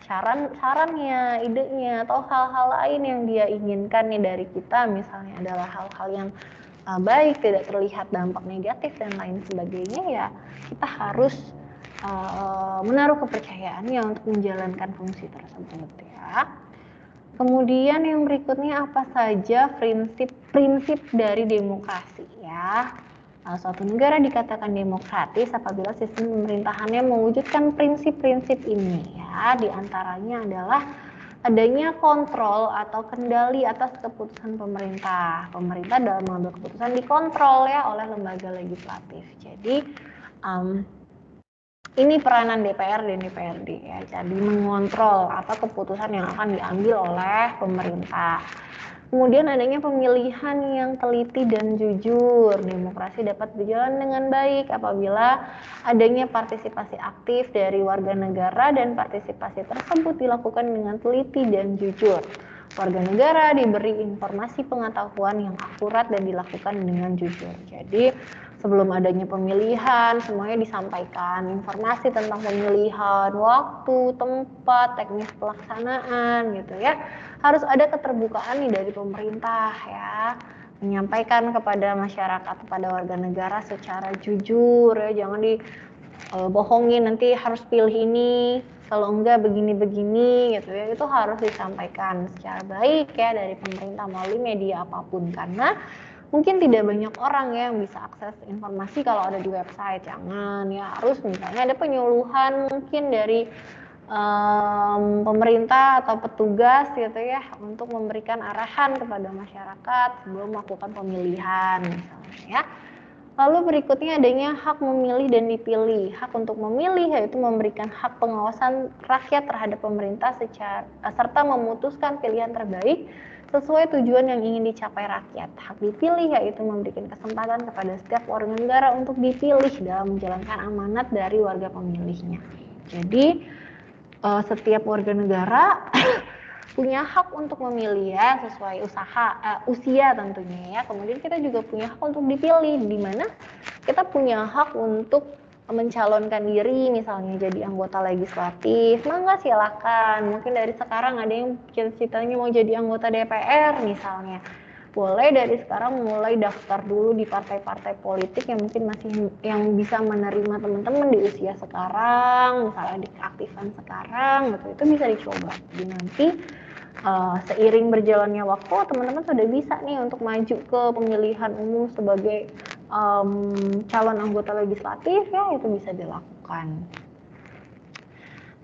sarannya, idenya, atau hal-hal lain yang dia inginkan nih dari kita, misalnya adalah hal-hal yang baik, tidak terlihat dampak negatif dan lain sebagainya, ya kita harus menaruh kepercayaannya untuk menjalankan fungsi tersebut ya. Kemudian yang berikutnya, apa saja prinsip-prinsip dari demokrasi ya. Suatu negara dikatakan demokratis apabila sistem pemerintahannya mewujudkan prinsip-prinsip ini ya. Di antaranya adalah adanya kontrol atau kendali atas keputusan pemerintah. Pemerintah dalam mengambil keputusan dikontrol ya oleh lembaga legislatif. Jadi ini peranan DPR dan DPRD ya. Jadi mengontrol apa keputusan yang akan diambil oleh pemerintah. Kemudian adanya pemilihan yang teliti dan jujur. Demokrasi dapat berjalan dengan baik apabila adanya partisipasi aktif dari warga negara dan partisipasi tersebut dilakukan dengan teliti dan jujur. Warga negara diberi informasi pengetahuan yang akurat dan dilakukan dengan jujur. Jadi sebelum adanya pemilihan semuanya disampaikan informasi tentang pemilihan, waktu, tempat, teknis pelaksanaan gitu ya. Harus ada keterbukaan nih dari pemerintah ya, menyampaikan kepada masyarakat, kepada warga negara secara jujur ya, jangan dibohongin nanti harus pilih ini, kalau enggak begini-begini gitu ya. Itu harus disampaikan secara baik ya dari pemerintah melalui media apapun, karena mungkin tidak banyak orang yang bisa akses informasi kalau ada di website. Jangan ya, harus misalnya ada penyuluhan mungkin dari pemerintah atau petugas gitu ya, untuk memberikan arahan kepada masyarakat sebelum melakukan pemilihan misalnya ya. Lalu berikutnya adanya hak memilih dan dipilih. Hak untuk memilih yaitu memberikan hak pengawasan rakyat terhadap pemerintah serta memutuskan pilihan terbaik sesuai tujuan yang ingin dicapai rakyat. Hak dipilih yaitu memberikan kesempatan kepada setiap warga negara untuk dipilih dalam menjalankan amanat dari warga pemilihnya. Jadi setiap warga negara punya hak untuk memilih ya, sesuai usia tentunya ya. Kemudian kita juga punya hak untuk dipilih, di mana kita punya hak untuk mencalonkan diri misalnya jadi anggota legislatif. Mangga silakan, mungkin dari sekarang ada yang cita-citanya mau jadi anggota DPR misalnya, boleh dari sekarang mulai daftar dulu di partai-partai politik yang mungkin yang bisa menerima teman-teman di usia sekarang, misalnya diaktifkan sekarang gitu. Itu bisa dicoba. Jadi nanti seiring berjalannya waktu teman-teman sudah bisa nih untuk maju ke pemilihan umum sebagai calon anggota legislatif ya, itu bisa dilakukan.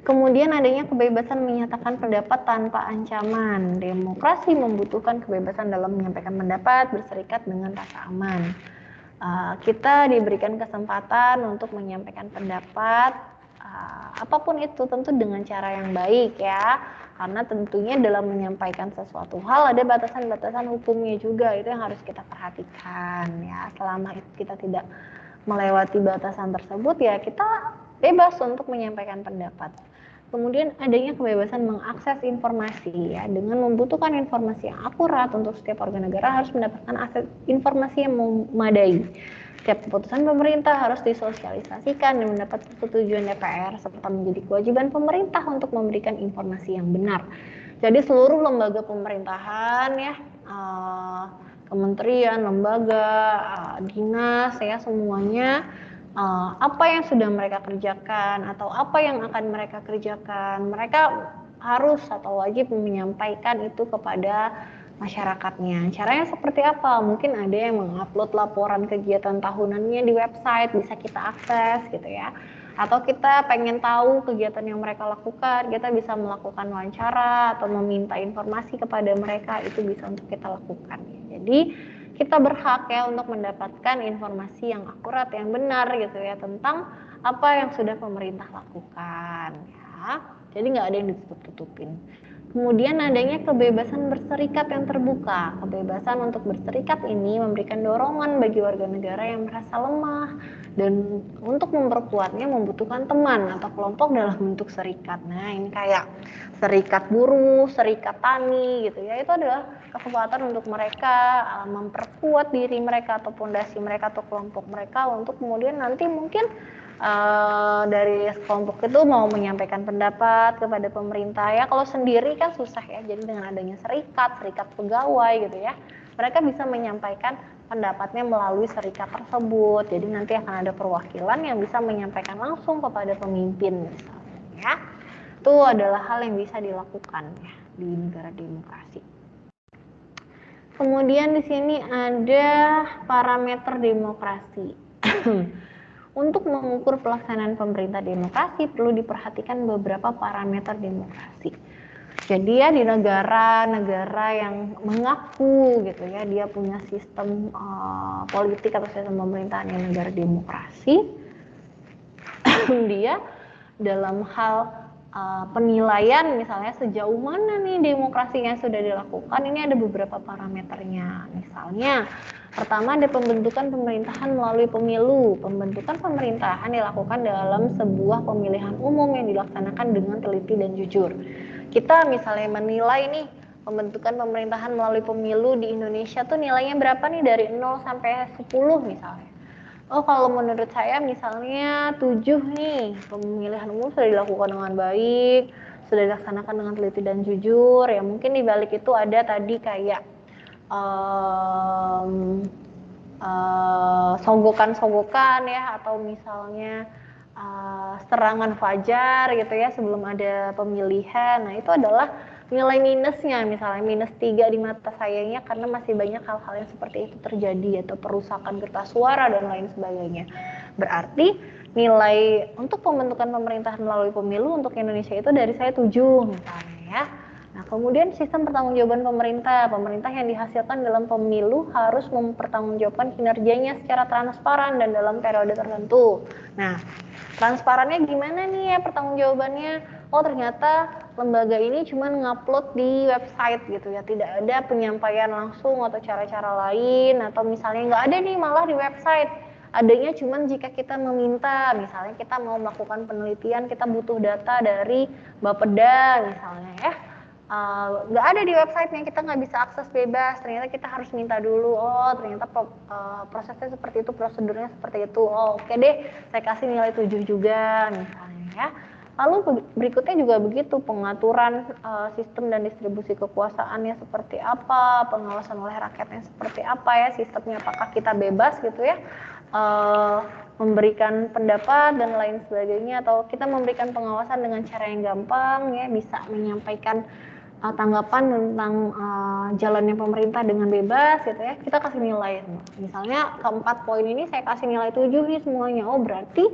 Kemudian adanya kebebasan menyatakan pendapat tanpa ancaman. Demokrasi membutuhkan kebebasan dalam menyampaikan pendapat, berserikat dengan rasa aman. Kita diberikan kesempatan untuk menyampaikan pendapat, apapun itu tentu dengan cara yang baik ya. Karena tentunya dalam menyampaikan sesuatu hal ada batasan-batasan hukumnya juga, itu yang harus kita perhatikan ya. Selama kita tidak melewati batasan tersebut ya kita bebas untuk menyampaikan pendapat. Kemudian adanya kebebasan mengakses informasi ya, dengan membutuhkan informasi yang akurat untuk setiap warga negara harus mendapatkan akses informasi yang memadai. Setiap keputusan pemerintah harus disosialisasikan dan mendapat persetujuan DPR serta menjadi kewajiban pemerintah untuk memberikan informasi yang benar. Jadi seluruh lembaga pemerintahan ya, kementerian, lembaga, dinas ya, semuanya apa yang sudah mereka kerjakan atau apa yang akan mereka kerjakan, mereka harus atau wajib menyampaikan itu kepada masyarakatnya. Caranya seperti apa? Mungkin ada yang mengupload laporan kegiatan tahunannya di website, bisa kita akses gitu ya. Atau kita pengen tahu kegiatan yang mereka lakukan, kita bisa melakukan wawancara atau meminta informasi kepada mereka, itu bisa untuk kita lakukan. Jadi kita berhak ya untuk mendapatkan informasi yang akurat, yang benar gitu ya, tentang apa yang sudah pemerintah lakukan ya. Jadi nggak ada yang ditutup-tutupin. Kemudian adanya kebebasan berserikat yang terbuka. Kebebasan untuk berserikat ini memberikan dorongan bagi warga negara yang merasa lemah, dan untuk memperkuatnya membutuhkan teman atau kelompok dalam bentuk serikat. Nah ini kayak serikat buruh, serikat tani gitu ya, itu adalah kesempatan untuk mereka memperkuat diri mereka atau fondasi mereka atau kelompok mereka untuk kemudian nanti mungkin dari kelompok itu mau menyampaikan pendapat kepada pemerintah ya. Kalau sendiri kan susah ya, jadi dengan adanya serikat pegawai gitu ya, mereka bisa menyampaikan pendapatnya melalui serikat tersebut. Jadi nanti akan ada perwakilan yang bisa menyampaikan langsung kepada pemimpin misalnya ya. Itu adalah hal yang bisa dilakukan ya di negara demokrasi. Kemudian di sini ada parameter demokrasi. Untuk mengukur pelaksanaan pemerintah demokrasi perlu diperhatikan beberapa parameter demokrasi. Jadi ya di negara-negara yang mengaku gitu ya dia punya sistem politik atau sistem pemerintahan yang negara demokrasi, dia dalam hal penilaian misalnya sejauh mana nih demokrasi yang sudah dilakukan, ini ada beberapa parameternya. Misalnya pertama ada pembentukan pemerintahan melalui pemilu. Pembentukan pemerintahan dilakukan dalam sebuah pemilihan umum yang dilaksanakan dengan teliti dan jujur. Kita misalnya menilai nih pembentukan pemerintahan melalui pemilu di Indonesia tuh nilainya berapa nih dari 0 sampai 10 misalnya. Oh kalau menurut saya misalnya 7 nih, pemilihan umum sudah dilakukan dengan baik, sudah dilaksanakan dengan teliti dan jujur. Ya mungkin di balik itu ada tadi kayak sogokan-sogokan ya, atau misalnya serangan fajar gitu ya sebelum ada pemilihan. Nah itu adalah nilai minusnya, misalnya minus 3 di mata sayanya karena masih banyak hal-hal yang seperti itu terjadi atau perusakan kertas suara dan lain sebagainya. Berarti nilai untuk pembentukan pemerintahan melalui pemilu untuk Indonesia itu dari saya 7 misalnya ya. Nah kemudian sistem pertanggungjawaban pemerintah yang dihasilkan dalam pemilu harus mempertanggungjawabkan kinerjanya secara transparan dan dalam periode tertentu. Nah transparannya gimana nih ya pertanggungjawabannya? Oh ternyata lembaga ini cuma ngupload di website gitu ya, tidak ada penyampaian langsung atau cara-cara lain, atau misalnya nggak ada nih malah di website, adanya cuma jika kita meminta, misalnya kita mau melakukan penelitian, kita butuh data dari Bapeda misalnya ya, nggak ada di websitenya, kita nggak bisa akses bebas, ternyata kita harus minta dulu. Oh ternyata prosesnya seperti itu, prosedurnya seperti itu. Oh oke deh, saya kasih nilai 7 juga misalnya ya. Lalu berikutnya juga begitu, pengaturan sistem dan distribusi kekuasaannya seperti apa, pengawasan oleh rakyatnya seperti apa ya, sistemnya apakah kita bebas gitu ya, memberikan pendapat dan lain sebagainya, atau kita memberikan pengawasan dengan cara yang gampang ya, bisa menyampaikan tanggapan tentang jalannya pemerintah dengan bebas gitu ya, kita kasih nilai semua. Misalnya keempat poin ini saya kasih nilai 7 nih semuanya. Oh berarti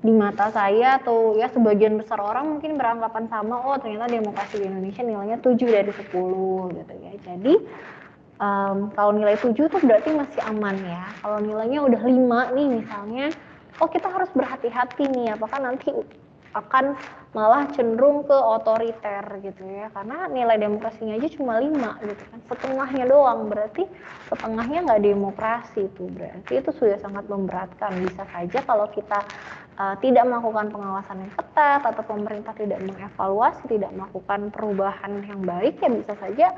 di mata saya atau ya sebagian besar orang mungkin beranggapan sama, oh ternyata demokrasi di Indonesia nilainya 7 dari 10 gitu ya. Jadi kalau nilai 7 tuh berarti masih aman ya. Kalau nilainya udah 5 nih misalnya, oh kita harus berhati-hati nih, apakah nanti akan malah cenderung ke otoriter gitu ya, karena nilai demokrasinya aja cuma 5 gitu kan, setengahnya doang, berarti setengahnya nggak demokrasi tuh, berarti itu sudah sangat memberatkan. Bisa saja kalau kita tidak melakukan pengawasan yang ketat atau pemerintah tidak mengevaluasi, tidak melakukan perubahan yang baik, ya bisa saja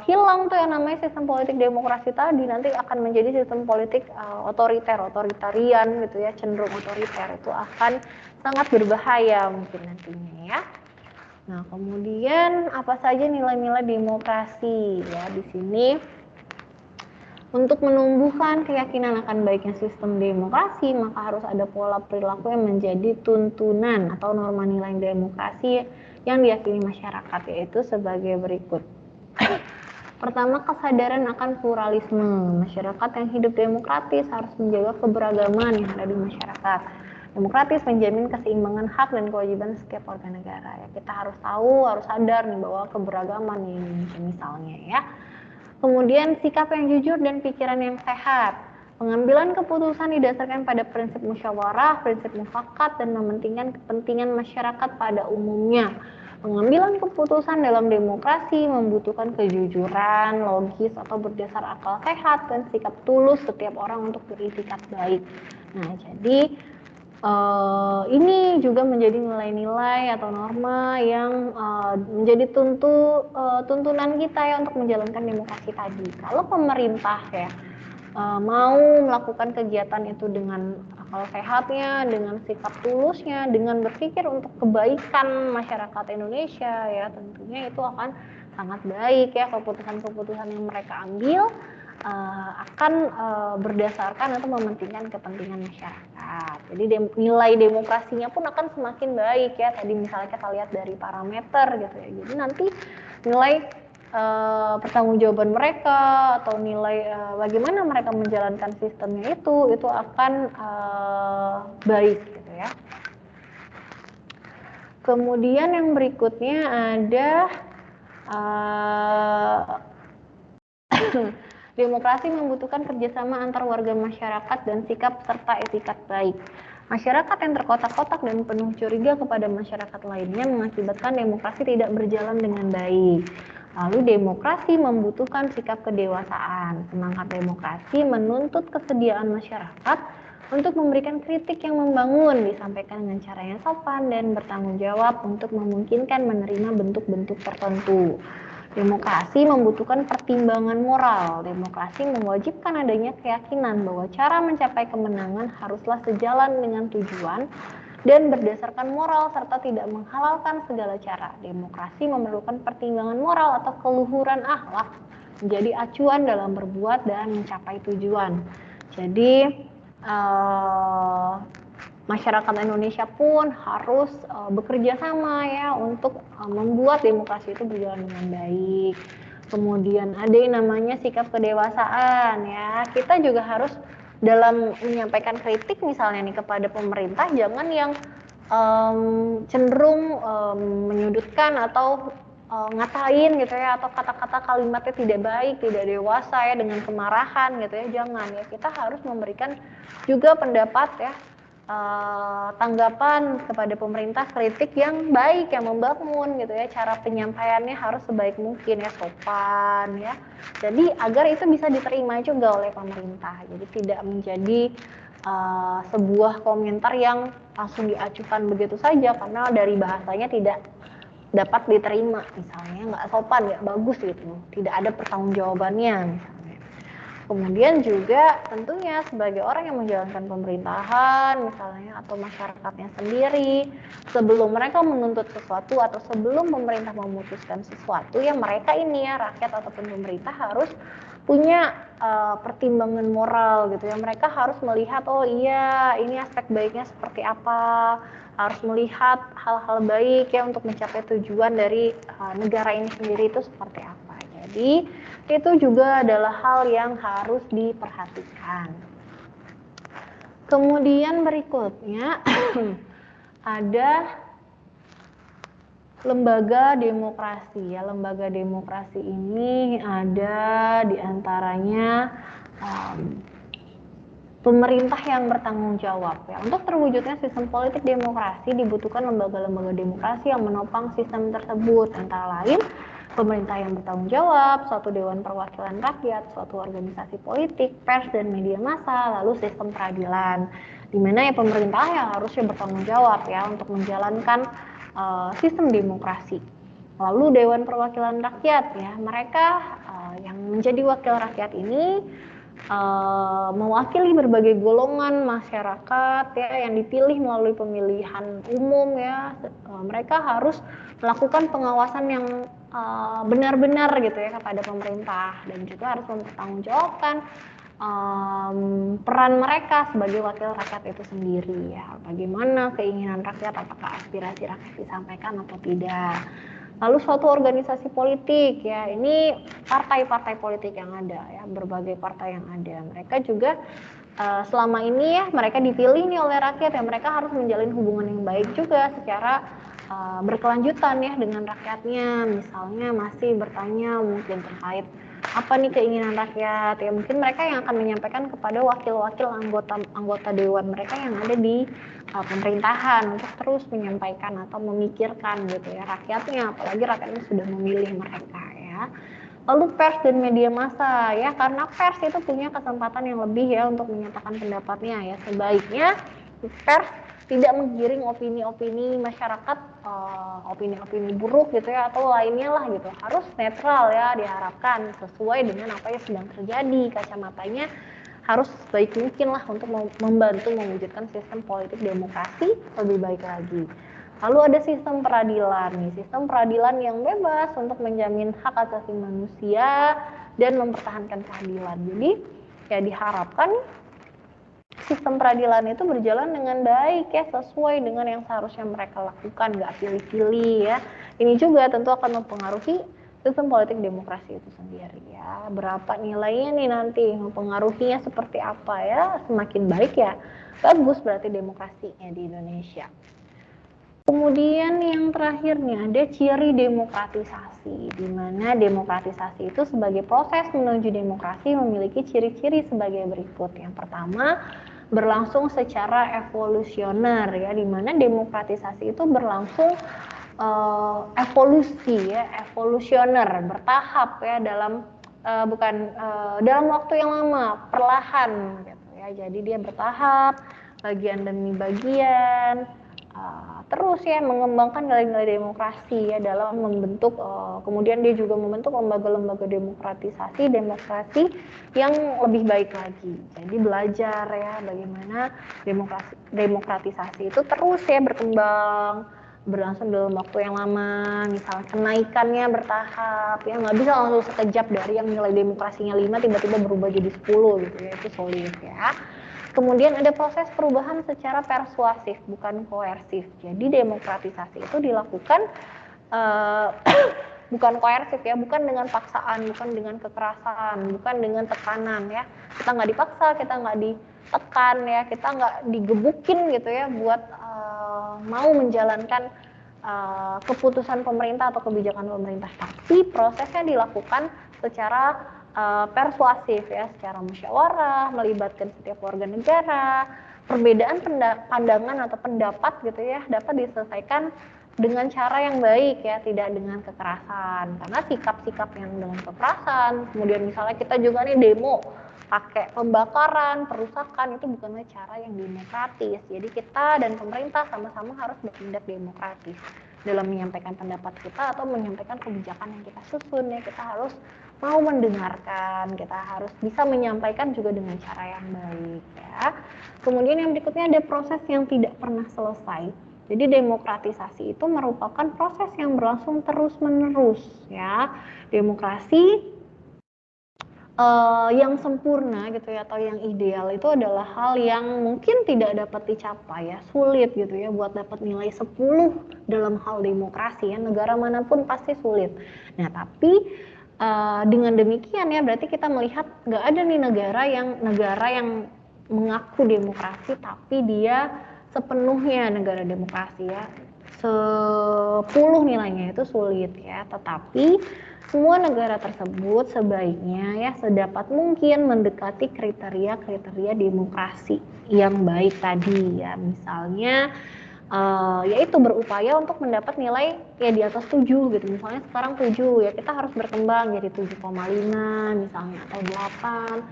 hilang tuh yang namanya sistem politik demokrasi tadi, nanti akan menjadi sistem politik otoritarian gitu ya, cenderung otoriter. Itu akan sangat berbahaya mungkin nantinya ya. Nah kemudian apa saja nilai-nilai demokrasi ya di sini? Untuk menumbuhkan keyakinan akan baiknya sistem demokrasi, maka harus ada pola perilaku yang menjadi tuntunan atau norma nilai demokrasi yang diyakini masyarakat, yaitu sebagai berikut. Pertama, kesadaran akan pluralisme. Masyarakat yang hidup demokratis harus menjaga keberagaman yang ada di masyarakat. Demokratis menjamin keseimbangan hak dan kewajiban setiap warga negara. Ya, kita harus tahu, harus sadar nih bahwa keberagaman di Indonesia misalnya ya. Kemudian sikap yang jujur dan pikiran yang sehat. Pengambilan keputusan didasarkan pada prinsip musyawarah, prinsip mufakat, dan mementingkan kepentingan masyarakat pada umumnya. Pengambilan keputusan dalam demokrasi membutuhkan kejujuran, logis, atau berdasar akal sehat, dan sikap tulus setiap orang untuk beritikat baik. Nah, jadi ini juga menjadi nilai-nilai atau norma yang menjadi tuntunan kita ya untuk menjalankan demokrasi tadi. Kalau pemerintah ya mau melakukan kegiatan itu dengan akal sehatnya, dengan sikap tulusnya, dengan berpikir untuk kebaikan masyarakat Indonesia ya, tentunya itu akan sangat baik ya, keputusan-keputusan yang mereka ambil akan berdasarkan atau mementingkan kepentingan masyarakat. Jadi nilai demokrasinya pun akan semakin baik ya. Tadi misalnya kita lihat dari parameter gitu ya. Jadi nanti nilai pertanggungjawaban mereka atau nilai bagaimana mereka menjalankan sistemnya itu akan baik gitu ya. Kemudian yang berikutnya ada demokrasi membutuhkan kerjasama antar warga masyarakat dan sikap serta etikat baik. Masyarakat yang terkotak-kotak dan penuh curiga kepada masyarakat lainnya mengakibatkan demokrasi tidak berjalan dengan baik. Lalu demokrasi membutuhkan sikap kedewasaan. Semangat demokrasi menuntut kesediaan masyarakat untuk memberikan kritik yang membangun, disampaikan dengan cara yang sopan dan bertanggung jawab untuk memungkinkan menerima bentuk-bentuk tertentu. Demokrasi membutuhkan pertimbangan moral. Demokrasi mewajibkan adanya keyakinan bahwa cara mencapai kemenangan haruslah sejalan dengan tujuan dan berdasarkan moral serta tidak menghalalkan segala cara. Demokrasi memerlukan pertimbangan moral atau keluhuran akhlak menjadi acuan dalam berbuat dan mencapai tujuan. Jadi masyarakat Indonesia pun harus bekerja sama ya untuk membuat demokrasi itu berjalan dengan baik. Kemudian ada yang namanya sikap kedewasaan ya. Kita juga harus dalam menyampaikan kritik misalnya nih kepada pemerintah, jangan yang cenderung menyudutkan atau ngatain gitu ya, atau kata-kata kalimatnya tidak baik, tidak dewasa ya, dengan kemarahan gitu ya, jangan ya. Kita harus memberikan juga pendapat ya, tanggapan kepada pemerintah, kritik yang baik, yang membangun gitu ya. Cara penyampaiannya harus sebaik mungkin ya, sopan ya. Jadi agar itu bisa diterima juga oleh pemerintah. Jadi tidak menjadi sebuah komentar yang langsung diacukan begitu saja karena dari bahasanya tidak dapat diterima, misalnya nggak sopan, nggak bagus gitu, tidak ada pertanggungjawabannya misalnya. Kemudian juga tentunya sebagai orang yang menjalankan pemerintahan misalnya atau masyarakatnya sendiri, sebelum mereka menuntut sesuatu atau sebelum pemerintah memutuskan sesuatu, ya mereka ini ya, rakyat ataupun pemerintah harus punya pertimbangan moral gitu ya. Mereka harus melihat, oh iya ini aspek baiknya seperti apa, harus melihat hal-hal baik ya untuk mencapai tujuan dari negara ini sendiri itu seperti apa. Jadi itu juga adalah hal yang harus diperhatikan. Kemudian berikutnya ada lembaga demokrasi ya. Lembaga demokrasi ini ada diantaranya pemerintah yang bertanggung jawab ya. Untuk terwujudnya sistem politik demokrasi dibutuhkan lembaga-lembaga demokrasi yang menopang sistem tersebut, antara lain pemerintah yang bertanggung jawab, suatu dewan perwakilan rakyat, suatu organisasi politik, pers dan media massa, lalu sistem peradilan, di mana ya pemerintah yang harusnya bertanggung jawab ya untuk menjalankan sistem demokrasi. Lalu dewan perwakilan rakyat ya, mereka yang menjadi wakil rakyat ini mewakili berbagai golongan masyarakat ya yang dipilih melalui pemilihan umum ya. Mereka harus melakukan pengawasan yang benar-benar gitu ya kepada pemerintah dan juga harus mempertanggungjawabkan peran mereka sebagai wakil rakyat itu sendiri ya. Bagaimana keinginan rakyat, apakah aspirasi rakyat disampaikan atau tidak. Lalu suatu organisasi politik ya, ini partai-partai politik yang ada ya, berbagai partai yang ada. Mereka juga selama ini ya mereka dipilih nih oleh rakyat ya, mereka harus menjalin hubungan yang baik juga secara berkelanjutan ya dengan rakyatnya. Misalnya masih bertanya mungkin terkait apa nih keinginan rakyat ya, mungkin mereka yang akan menyampaikan kepada wakil-wakil anggota dewan mereka yang ada di pemerintahan untuk terus menyampaikan atau memikirkan gitu ya rakyatnya, apalagi rakyatnya sudah memilih mereka ya. Lalu pers dan media massa ya, karena pers itu punya kesempatan yang lebih ya untuk menyatakan pendapatnya ya. Sebaiknya pers tidak menggiring opini-opini masyarakat, opini-opini buruk gitu ya atau lainnya lah gitu. Harus netral ya, diharapkan sesuai dengan apa yang sedang terjadi, kacamatanya harus sebaik mungkin lah untuk membantu mewujudkan sistem politik demokrasi lebih baik lagi. Lalu ada sistem peradilan nih, sistem peradilan yang bebas untuk menjamin hak asasi manusia dan mempertahankan keadilan. Jadi ya diharapkan sistem peradilan itu berjalan dengan baik ya, sesuai dengan yang seharusnya mereka lakukan, nggak pilih-pilih ya. Ini juga tentu akan mempengaruhi sistem politik demokrasi itu sendiri ya. Berapa nilainya nih nanti, mempengaruhinya seperti apa ya, semakin baik ya bagus berarti demokrasinya di Indonesia. Kemudian yang terakhir nih ada ciri demokratisasi, di mana demokratisasi itu sebagai proses menuju demokrasi memiliki ciri-ciri sebagai berikut. Yang pertama, berlangsung secara evolusioner ya, di mana demokratisasi itu berlangsung evolusi ya, evolusioner, bertahap ya, dalam dalam waktu yang lama, perlahan gitu ya. Jadi dia bertahap, bagian demi bagian, terus ya mengembangkan nilai-nilai demokrasi ya dalam membentuk, kemudian dia juga membentuk lembaga-lembaga demokrasi yang lebih baik lagi. Jadi belajar ya bagaimana demokratisasi itu terus ya berkembang, berlangsung dalam waktu yang lama, misalnya kenaikannya bertahap ya, nggak bisa langsung sekejap dari yang nilai demokrasinya 5 tiba-tiba berubah jadi 10 gitu ya, itu sulit ya. Kemudian ada proses perubahan secara persuasif, bukan koersif. Jadi demokratisasi itu dilakukan bukan koersif ya, bukan dengan paksaan, bukan dengan kekerasan, bukan dengan tekanan ya. Kita nggak dipaksa, kita nggak ditekan ya, kita nggak digebukin gitu ya buat mau menjalankan keputusan pemerintah atau kebijakan pemerintah. Tapi prosesnya dilakukan secara persuasif ya, secara musyawarah, melibatkan setiap warga negara. Perbedaan pandangan atau pendapat gitu ya dapat diselesaikan dengan cara yang baik ya, tidak dengan kekerasan. Karena sikap-sikap yang dengan kekerasan, kemudian misalnya kita juga nih demo pakai pembakaran, perusakan, itu bukanlah cara yang demokratis. Jadi kita dan pemerintah sama-sama harus bertindak demokratis dalam menyampaikan pendapat kita atau menyampaikan kebijakan yang kita susun ya. Kita harus mau mendengarkan, kita harus bisa menyampaikan juga dengan cara yang baik ya. Kemudian yang berikutnya ada proses yang tidak pernah selesai. Jadi demokratisasi itu merupakan proses yang berlangsung terus-menerus ya. Demokrasi yang sempurna gitu ya, atau yang ideal itu adalah hal yang mungkin tidak dapat dicapai ya, sulit gitu ya buat dapat nilai 10 dalam hal demokrasi ya, negara manapun pasti sulit. Nah tapi dengan demikian ya berarti kita melihat nggak ada nih negara yang mengaku demokrasi tapi dia sepenuhnya negara demokrasi ya, 10 nilainya itu sulit ya. Tetapi semua negara tersebut sebaiknya ya sedapat mungkin mendekati kriteria-kriteria demokrasi yang baik tadi ya. Misalnya yaitu berupaya untuk mendapat nilai ya di atas 7 gitu. Misalnya sekarang 7 ya, kita harus berkembang jadi 7,5 misalnya, atau 8,5.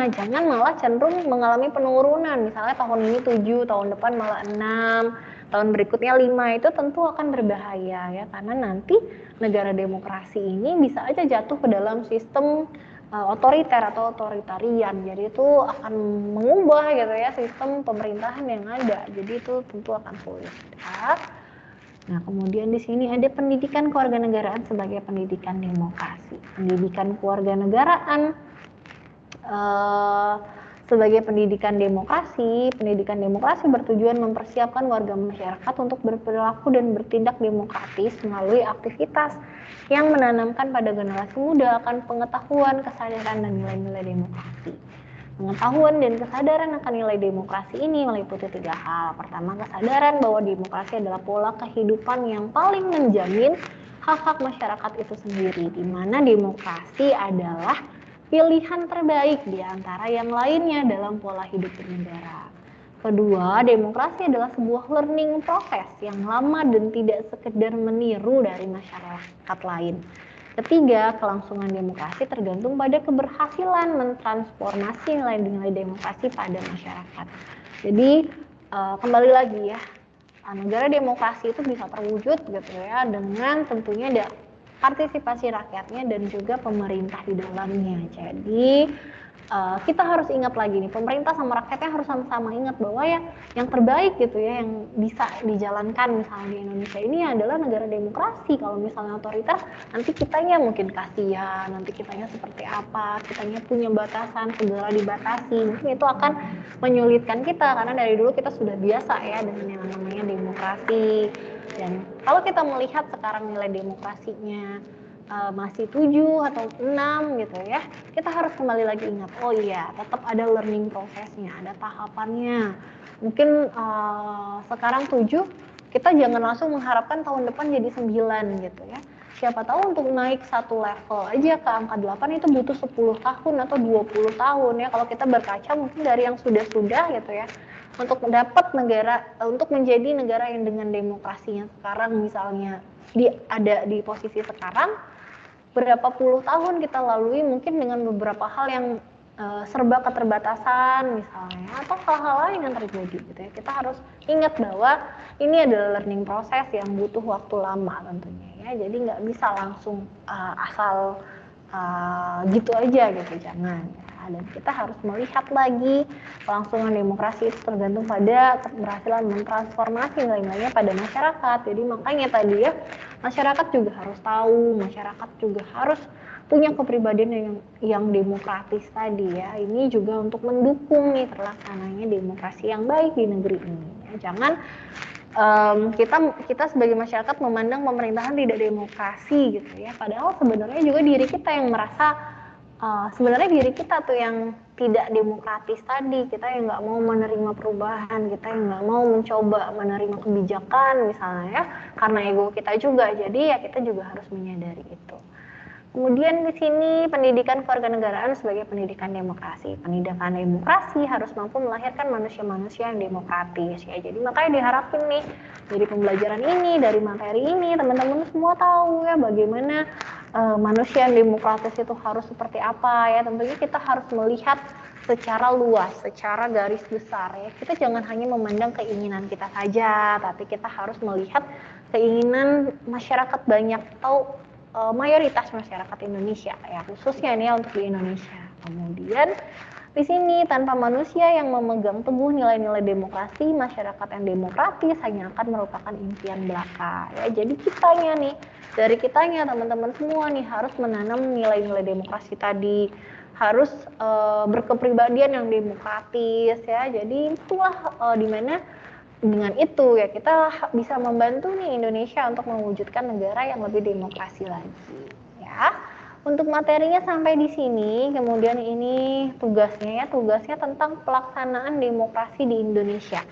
Jangan malah cenderung mengalami penurunan. Misalnya tahun ini 7, tahun depan malah 6, tahun berikutnya 5. Itu tentu akan berbahaya ya, karena nanti negara demokrasi ini bisa aja jatuh ke dalam sistem otoriter atau otoritarian. Jadi itu akan mengubah gitu ya sistem pemerintahan yang ada. Jadi itu tentu akan sulit ya. Nah, kemudian di sini ada pendidikan kewarganegaraan sebagai pendidikan demokrasi. Pendidikan kewarganegaraan sebagai pendidikan demokrasi bertujuan mempersiapkan warga masyarakat untuk berperilaku dan bertindak demokratis melalui aktivitas yang menanamkan pada generasi muda akan pengetahuan, kesadaran, dan nilai-nilai demokrasi. Pengetahuan dan kesadaran akan nilai demokrasi ini meliputi 3 hal. Pertama, kesadaran bahwa demokrasi adalah pola kehidupan yang paling menjamin hak-hak masyarakat itu sendiri, di mana demokrasi adalah pilihan terbaik di antara yang lainnya dalam pola hidup bernegara. Kedua, demokrasi adalah sebuah learning process yang lama dan tidak sekedar meniru dari masyarakat lain. Ketiga, kelangsungan demokrasi tergantung pada keberhasilan mentransformasi nilai-nilai demokrasi pada masyarakat. Jadi, kembali lagi ya, negara demokrasi itu bisa terwujud gitu ya dengan tentunya partisipasi rakyatnya dan juga pemerintah di dalamnya. Jadi kita harus ingat lagi nih, pemerintah sama rakyatnya harus sama-sama ingat bahwa ya yang terbaik gitu ya, yang bisa dijalankan misalnya di Indonesia ini adalah negara demokrasi. Kalau misalnya otoriter, nanti kitanya mungkin kasihan, nanti kitanya seperti apa, kitanya punya batasan, segala dibatasi, mungkin itu akan menyulitkan kita, karena dari dulu kita sudah biasa ya dengan yang namanya demokrasi. Dan kalau kita melihat sekarang nilai demokrasinya masih 7 atau 6 gitu ya, kita harus kembali lagi ingat, oh iya tetap ada learning prosesnya, ada tahapannya. Mungkin sekarang 7, kita jangan langsung mengharapkan tahun depan jadi 9 gitu ya. Siapa tahu untuk naik satu level aja ke angka 8 itu butuh 10 tahun atau 20 tahun ya, kalau kita berkaca mungkin dari yang sudah-sudah gitu ya, untuk dapat negara, untuk menjadi negara yang dengan demokrasinya sekarang misalnya ada di posisi sekarang, berapa puluh tahun kita lalui mungkin dengan beberapa hal yang serba keterbatasan misalnya, atau hal-hal lain yang terjadi gitu ya. Kita harus ingat bahwa ini adalah learning proses yang butuh waktu lama tentunya ya, jadi nggak bisa langsung asal gitu aja gitu, jangan ya. Dan kita harus melihat lagi kelangsungan demokrasi itu tergantung pada keberhasilan mentransformasi nilai-nilainya pada masyarakat. Jadi makanya tadi ya, masyarakat juga harus tahu, masyarakat juga harus punya kepribadian yang demokratis tadi ya. Ini juga untuk mendukung nih terlaksananya demokrasi yang baik di negeri ini ya. Jangan kita sebagai masyarakat memandang pemerintahan tidak demokrasi gitu ya, padahal sebenarnya juga diri kita yang merasa sebenarnya diri kita tuh yang tidak demokratis tadi, kita yang nggak mau menerima perubahan, kita yang nggak mau mencoba menerima kebijakan misalnya ya, karena ego kita juga. Jadi ya kita juga harus menyadari itu. Kemudian di sini pendidikan kewarganegaraan sebagai pendidikan demokrasi. Pendidikan demokrasi harus mampu melahirkan manusia-manusia yang demokratis ya. Jadi makanya diharapin nih dari pembelajaran ini, dari materi ini, teman-teman semua tahu ya bagaimana manusia yang demokratis itu harus seperti apa ya. Tentunya kita harus melihat secara luas, secara garis besar ya. Kita jangan hanya memandang keinginan kita saja, tapi kita harus melihat keinginan masyarakat banyak atau mayoritas masyarakat Indonesia ya, khususnya nih untuk di Indonesia. Kemudian di sini tanpa manusia yang memegang teguh nilai-nilai demokrasi, masyarakat yang demokratis hanya akan merupakan impian belaka ya. Jadi kitanya nih, dari kitanya teman-teman semua nih harus menanam nilai-nilai demokrasi tadi, harus berkepribadian yang demokratis ya. Jadi itulah dimana dengan itu ya kita bisa membantu nih Indonesia untuk mewujudkan negara yang lebih demokrasi lagi ya. Untuk materinya sampai di sini, kemudian ini tugasnya tentang pelaksanaan demokrasi di Indonesia,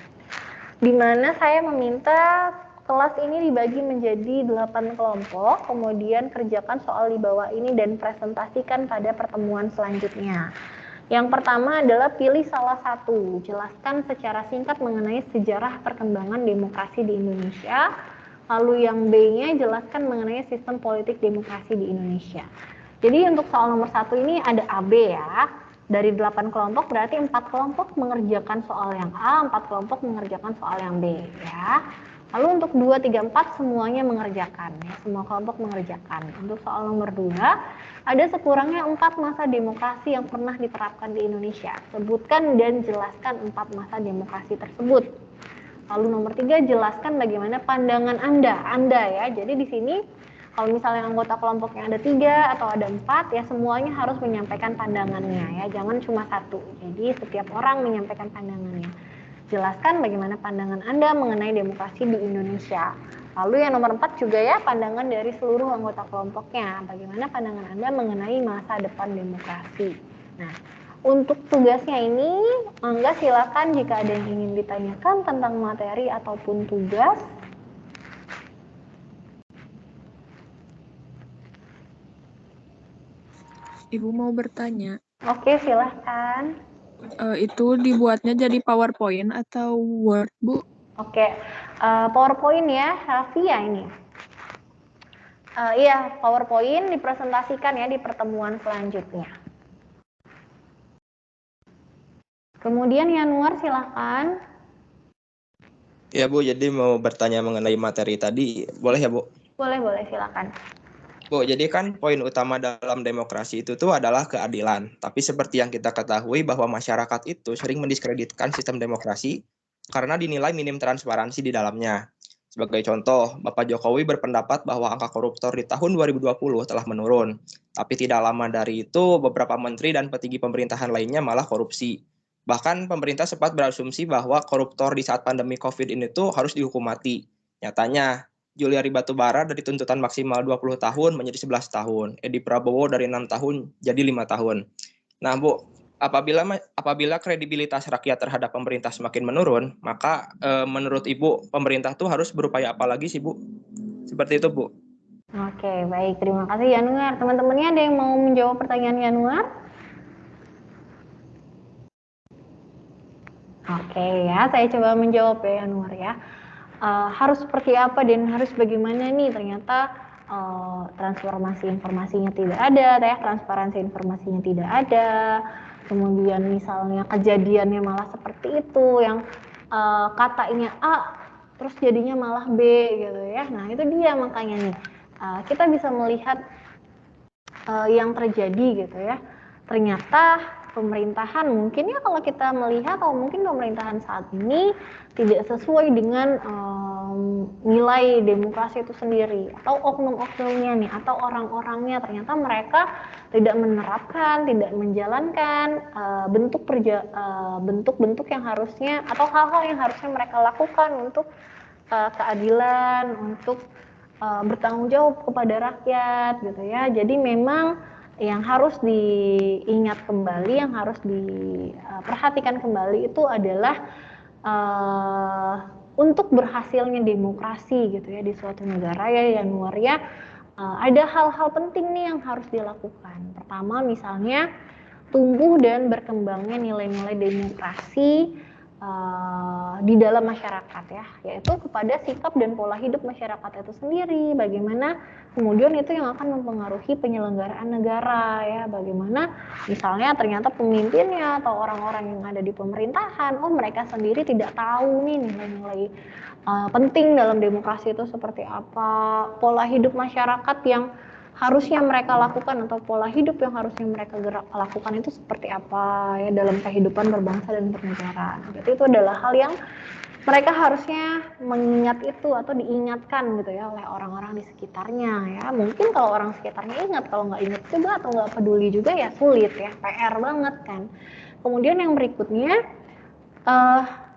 di mana saya meminta kelas ini dibagi menjadi 8 kelompok, kemudian kerjakan soal di bawah ini dan presentasikan pada pertemuan selanjutnya. Yang pertama adalah pilih salah satu, jelaskan secara singkat mengenai sejarah perkembangan demokrasi di Indonesia. Lalu yang B-nya jelaskan mengenai sistem politik demokrasi di Indonesia. Jadi untuk soal nomor 1 ini ada AB ya. Dari 8 kelompok berarti 4 kelompok mengerjakan soal yang A, 4 kelompok mengerjakan soal yang B ya. Lalu untuk 2, 3, 4 semuanya mengerjakan ya, semua kelompok mengerjakan. Untuk soal nomor 2, ada sekurangnya 4 masa demokrasi yang pernah diterapkan di Indonesia. Sebutkan dan jelaskan 4 masa demokrasi tersebut. Lalu nomor 3, jelaskan bagaimana pandangan Anda ya. Jadi di sini kalau misalnya anggota kelompoknya ada 3 atau ada 4 ya, semuanya harus menyampaikan pandangannya ya, jangan cuma satu. Jadi setiap orang menyampaikan pandangannya. Jelaskan bagaimana pandangan Anda mengenai demokrasi di Indonesia. Lalu yang nomor 4 juga ya, pandangan dari seluruh anggota kelompoknya. Bagaimana pandangan Anda mengenai masa depan demokrasi. Nah, untuk tugasnya ini, Angga silakan jika ada yang ingin ditanyakan tentang materi ataupun tugas. Ibu mau bertanya. Oke, silahkan. Itu dibuatnya jadi PowerPoint atau Word, Bu? Oke, PowerPoint ya, Raffi ya ini. Iya, PowerPoint dipresentasikan ya di pertemuan selanjutnya. Kemudian Yanuar silahkan. Ya Bu, jadi mau bertanya mengenai materi tadi, boleh ya Bu? Boleh, silahkan. Bu, jadi kan poin utama dalam demokrasi itu tuh adalah keadilan. Tapi seperti yang kita ketahui bahwa masyarakat itu sering mendiskreditkan sistem demokrasi karena dinilai minim transparansi di dalamnya. Sebagai contoh, Bapak Jokowi berpendapat bahwa angka koruptor di tahun 2020 telah menurun. Tapi tidak lama dari itu, beberapa menteri dan petinggi pemerintahan lainnya malah korupsi. Bahkan pemerintah sempat berasumsi bahwa koruptor di saat pandemi COVID ini tuh harus dihukum mati. Nyatanya, Juliari Batubara dari tuntutan maksimal 20 tahun menjadi 11 tahun. Edi Prabowo dari 6 tahun jadi 5 tahun. Nah, Bu, apabila kredibilitas rakyat terhadap pemerintah semakin menurun, maka menurut Ibu, pemerintah tuh harus berupaya apa lagi sih, Bu? Seperti itu, Bu. Oke, baik. Terima kasih Yanuar. Teman-temannya ada yang mau menjawab pertanyaan Yanuar? Oke ya, saya coba menjawab ya Yanuar ya. Harus seperti apa dan harus bagaimana nih, ternyata transformasi informasinya tidak ada, transparansi informasinya tidak ada, kemudian misalnya kejadiannya malah seperti itu, yang katanya A terus jadinya malah B gitu ya. Nah itu dia makanya nih, kita bisa melihat yang terjadi gitu ya. Ternyata pemerintahan mungkin ya, kalau kita melihat atau mungkin pemerintahan saat ini tidak sesuai dengan nilai demokrasi itu sendiri, atau oknum-oknumnya nih, atau orang-orangnya ternyata mereka tidak menerapkan, tidak menjalankan bentuk-bentuk yang harusnya atau hal-hal yang harusnya mereka lakukan untuk keadilan, untuk bertanggung jawab kepada rakyat gitu ya. Jadi memang yang harus diingat kembali, yang harus diperhatikan kembali itu adalah untuk berhasilnya demokrasi gitu ya di suatu negara ya Yanuar ya. Ada hal-hal penting nih yang harus dilakukan. Pertama misalnya tumbuh dan berkembangnya nilai-nilai demokrasi di dalam masyarakat ya, yaitu kepada sikap dan pola hidup masyarakat itu sendiri. Bagaimana kemudian itu yang akan mempengaruhi penyelenggaraan negara ya, bagaimana misalnya ternyata pemimpinnya atau orang-orang yang ada di pemerintahan, mereka sendiri tidak tahu nih nilai-nilai penting dalam demokrasi itu seperti apa, pola hidup masyarakat yang harusnya mereka lakukan atau pola hidup yang harusnya mereka lakukan itu seperti apa ya dalam kehidupan berbangsa dan bernegara. Jadi itu adalah hal yang mereka harusnya mengingat itu atau diingatkan gitu ya oleh orang-orang di sekitarnya ya. Mungkin kalau orang sekitarnya ingat, kalau nggak ingat juga atau nggak peduli juga ya sulit ya, PR banget kan. Kemudian yang berikutnya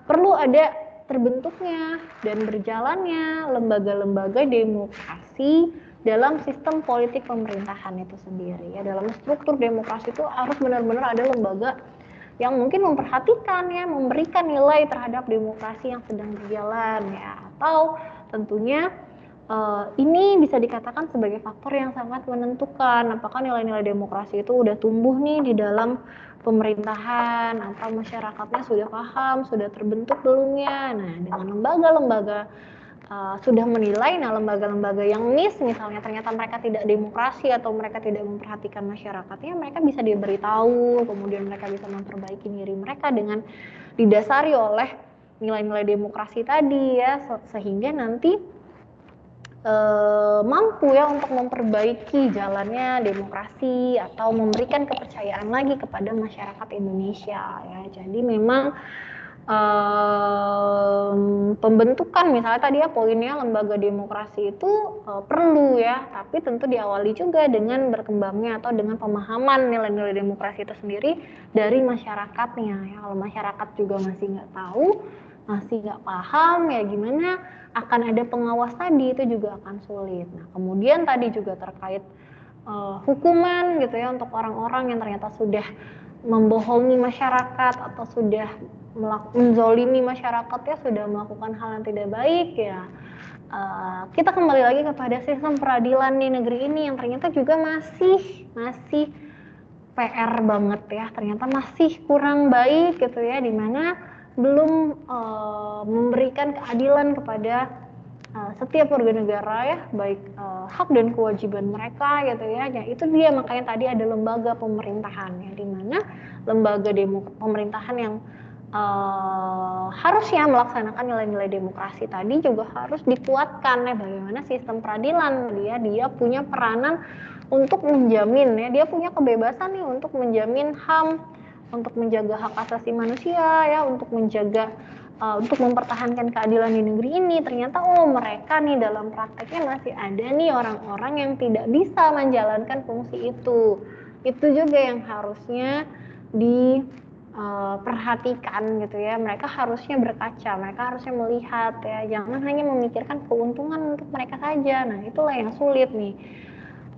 perlu ada terbentuknya dan berjalannya lembaga-lembaga demokrasi dalam sistem politik pemerintahan itu sendiri ya. Dalam struktur demokrasi itu harus benar-benar ada lembaga yang mungkin memperhatikan ya, memberikan nilai terhadap demokrasi yang sedang berjalan ya, atau tentunya ini bisa dikatakan sebagai faktor yang sangat menentukan apakah nilai-nilai demokrasi itu udah tumbuh nih di dalam pemerintahan atau masyarakatnya sudah paham, sudah terbentuk belumnya. Nah dengan lembaga-lembaga sudah menilai, nah lembaga-lembaga yang misalnya ternyata mereka tidak demokrasi atau mereka tidak memperhatikan masyarakatnya, mereka bisa diberitahu, kemudian mereka bisa memperbaiki diri mereka dengan didasari oleh nilai-nilai demokrasi tadi ya, sehingga nanti mampu ya untuk memperbaiki jalannya demokrasi atau memberikan kepercayaan lagi kepada masyarakat Indonesia ya. Jadi memang pembentukan misalnya tadi ya poinnya lembaga demokrasi itu perlu ya, tapi tentu diawali juga dengan berkembangnya atau dengan pemahaman nilai-nilai demokrasi itu sendiri dari masyarakatnya ya. Kalau masyarakat juga masih nggak tahu, masih nggak paham ya, gimana akan ada pengawas tadi, itu juga akan sulit. Nah kemudian tadi juga terkait hukuman gitu ya untuk orang-orang yang ternyata sudah membohongi masyarakat atau sudah menzolimi masyarakat ya, sudah melakukan hal yang tidak baik ya. Kita kembali lagi kepada sistem peradilan di negeri ini yang ternyata juga masih PR banget ya, ternyata masih kurang baik gitu ya, dimana belum memberikan keadilan kepada setiap warga negara ya, baik hak dan kewajiban mereka gitu ya. Ya itu dia, makanya tadi ada lembaga pemerintahan ya, di mana lembaga pemerintahan yang harusnya melaksanakan nilai-nilai demokrasi tadi juga harus dikuatkan ya, bagaimana sistem peradilan dia punya peranan untuk menjamin ya, dia punya kebebasan nih untuk menjamin HAM, untuk menjaga hak asasi manusia ya, untuk menjaga untuk mempertahankan keadilan di negeri ini. Ternyata mereka nih dalam prakteknya masih ada nih orang-orang yang tidak bisa menjalankan fungsi itu juga yang harusnya perhatikan gitu ya. Mereka harusnya berkaca, mereka harusnya melihat ya, jangan hanya memikirkan keuntungan untuk mereka saja. Nah itulah yang sulit nih,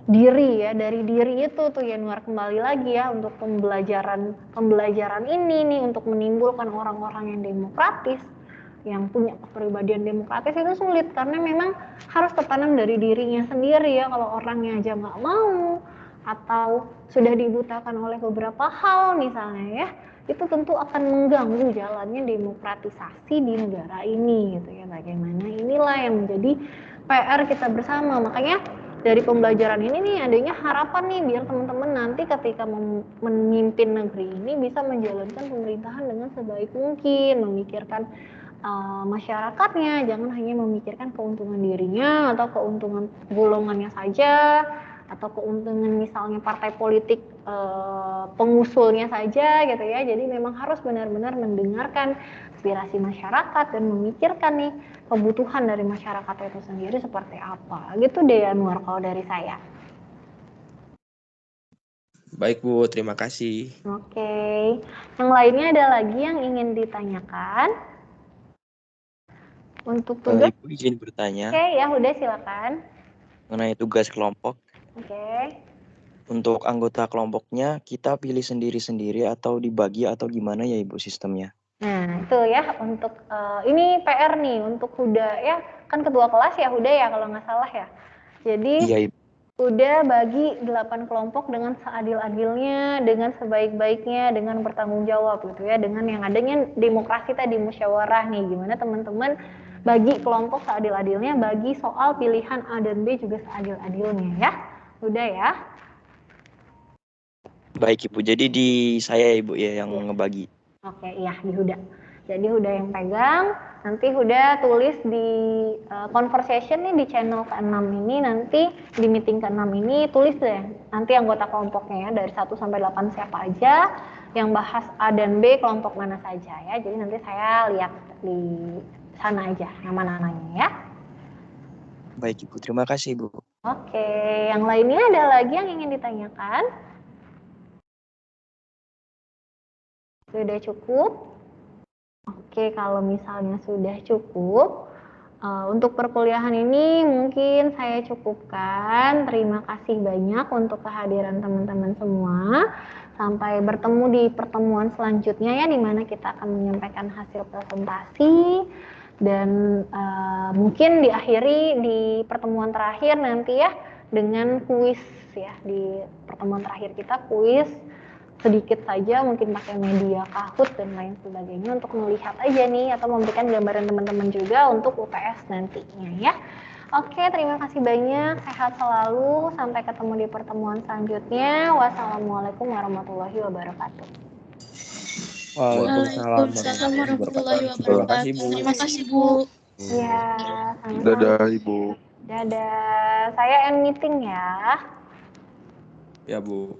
dari diri itu tuh Yanuar kembali lagi ya, untuk pembelajaran ini nih untuk menimbulkan orang-orang yang demokratis, yang punya kepribadian demokratis itu sulit karena memang harus tertanam dari dirinya sendiri ya. Kalau orangnya aja nggak mau atau sudah dibutakan oleh beberapa hal misalnya ya, itu tentu akan mengganggu jalannya demokratisasi di negara ini gitu ya. Bagaimana inilah yang menjadi PR kita bersama. Makanya dari pembelajaran ini nih adanya harapan nih biar teman-teman nanti ketika memimpin negeri ini bisa menjalankan pemerintahan dengan sebaik mungkin, memikirkan masyarakatnya, jangan hanya memikirkan keuntungan dirinya atau keuntungan golongannya saja, atau keuntungan misalnya partai politik pengusulnya saja gitu ya. Jadi memang harus benar-benar mendengarkan aspirasi masyarakat dan memikirkan nih kebutuhan dari masyarakat itu sendiri seperti apa. Gitu deh Anwar kalau dari saya. Baik Bu, terima kasih. Oke. Yang lainnya ada lagi yang ingin ditanyakan? Untuk tugas? Ibu izin bertanya. Oke, ya udah silakan. Mengenai tugas kelompok. Oke. Untuk anggota kelompoknya kita pilih sendiri-sendiri atau dibagi atau gimana ya Ibu sistemnya? Nah itu ya untuk ini PR nih untuk Huda ya, kan ketua kelas ya Huda ya kalau nggak salah ya. Jadi iya, Ibu. Huda bagi 8 kelompok dengan seadil-adilnya, dengan sebaik-baiknya, dengan bertanggung jawab gitu ya, dengan yang adanya demokrasi tadi musyawarah nih, gimana teman-teman bagi kelompok seadil-adilnya, bagi soal pilihan A dan B juga seadil-adilnya ya. Udah ya. Baik Ibu, jadi di saya Ibu ya yang ngebagi. Oke, iya di Huda. Jadi Huda yang pegang, nanti Huda tulis di conversation nih di channel ke-6 ini, nanti di meeting ke-6 ini tulis deh nanti anggota kelompoknya ya, dari 1 sampai 8 siapa aja, yang bahas A dan B kelompok mana saja ya. Jadi nanti saya lihat di sana aja nama-namanya ya. Baik Ibu, terima kasih Ibu. Oke, yang lainnya ada lagi yang ingin ditanyakan? Sudah cukup? Oke, kalau misalnya sudah cukup, untuk perkuliahan ini mungkin saya cukupkan. Terima kasih banyak untuk kehadiran teman-teman semua. Sampai bertemu di pertemuan selanjutnya ya, di mana kita akan menyampaikan hasil presentasi. Dan mungkin diakhiri di pertemuan terakhir nanti ya, dengan kuis ya. Di pertemuan terakhir kita kuis sedikit saja, mungkin pakai media Kahoot dan lain sebagainya untuk melihat aja nih atau memberikan gambaran teman-teman juga untuk UTS nantinya ya. Oke, terima kasih banyak, sehat selalu, sampai ketemu di pertemuan selanjutnya. Wassalamualaikum warahmatullahi wabarakatuh. Waalaikumsalam warahmatullahi Terima kasih Bu. Terima kasih Bu. Ya, sama-sama. Dadah Ibu. Dadah, saya end meeting ya. Ya Bu.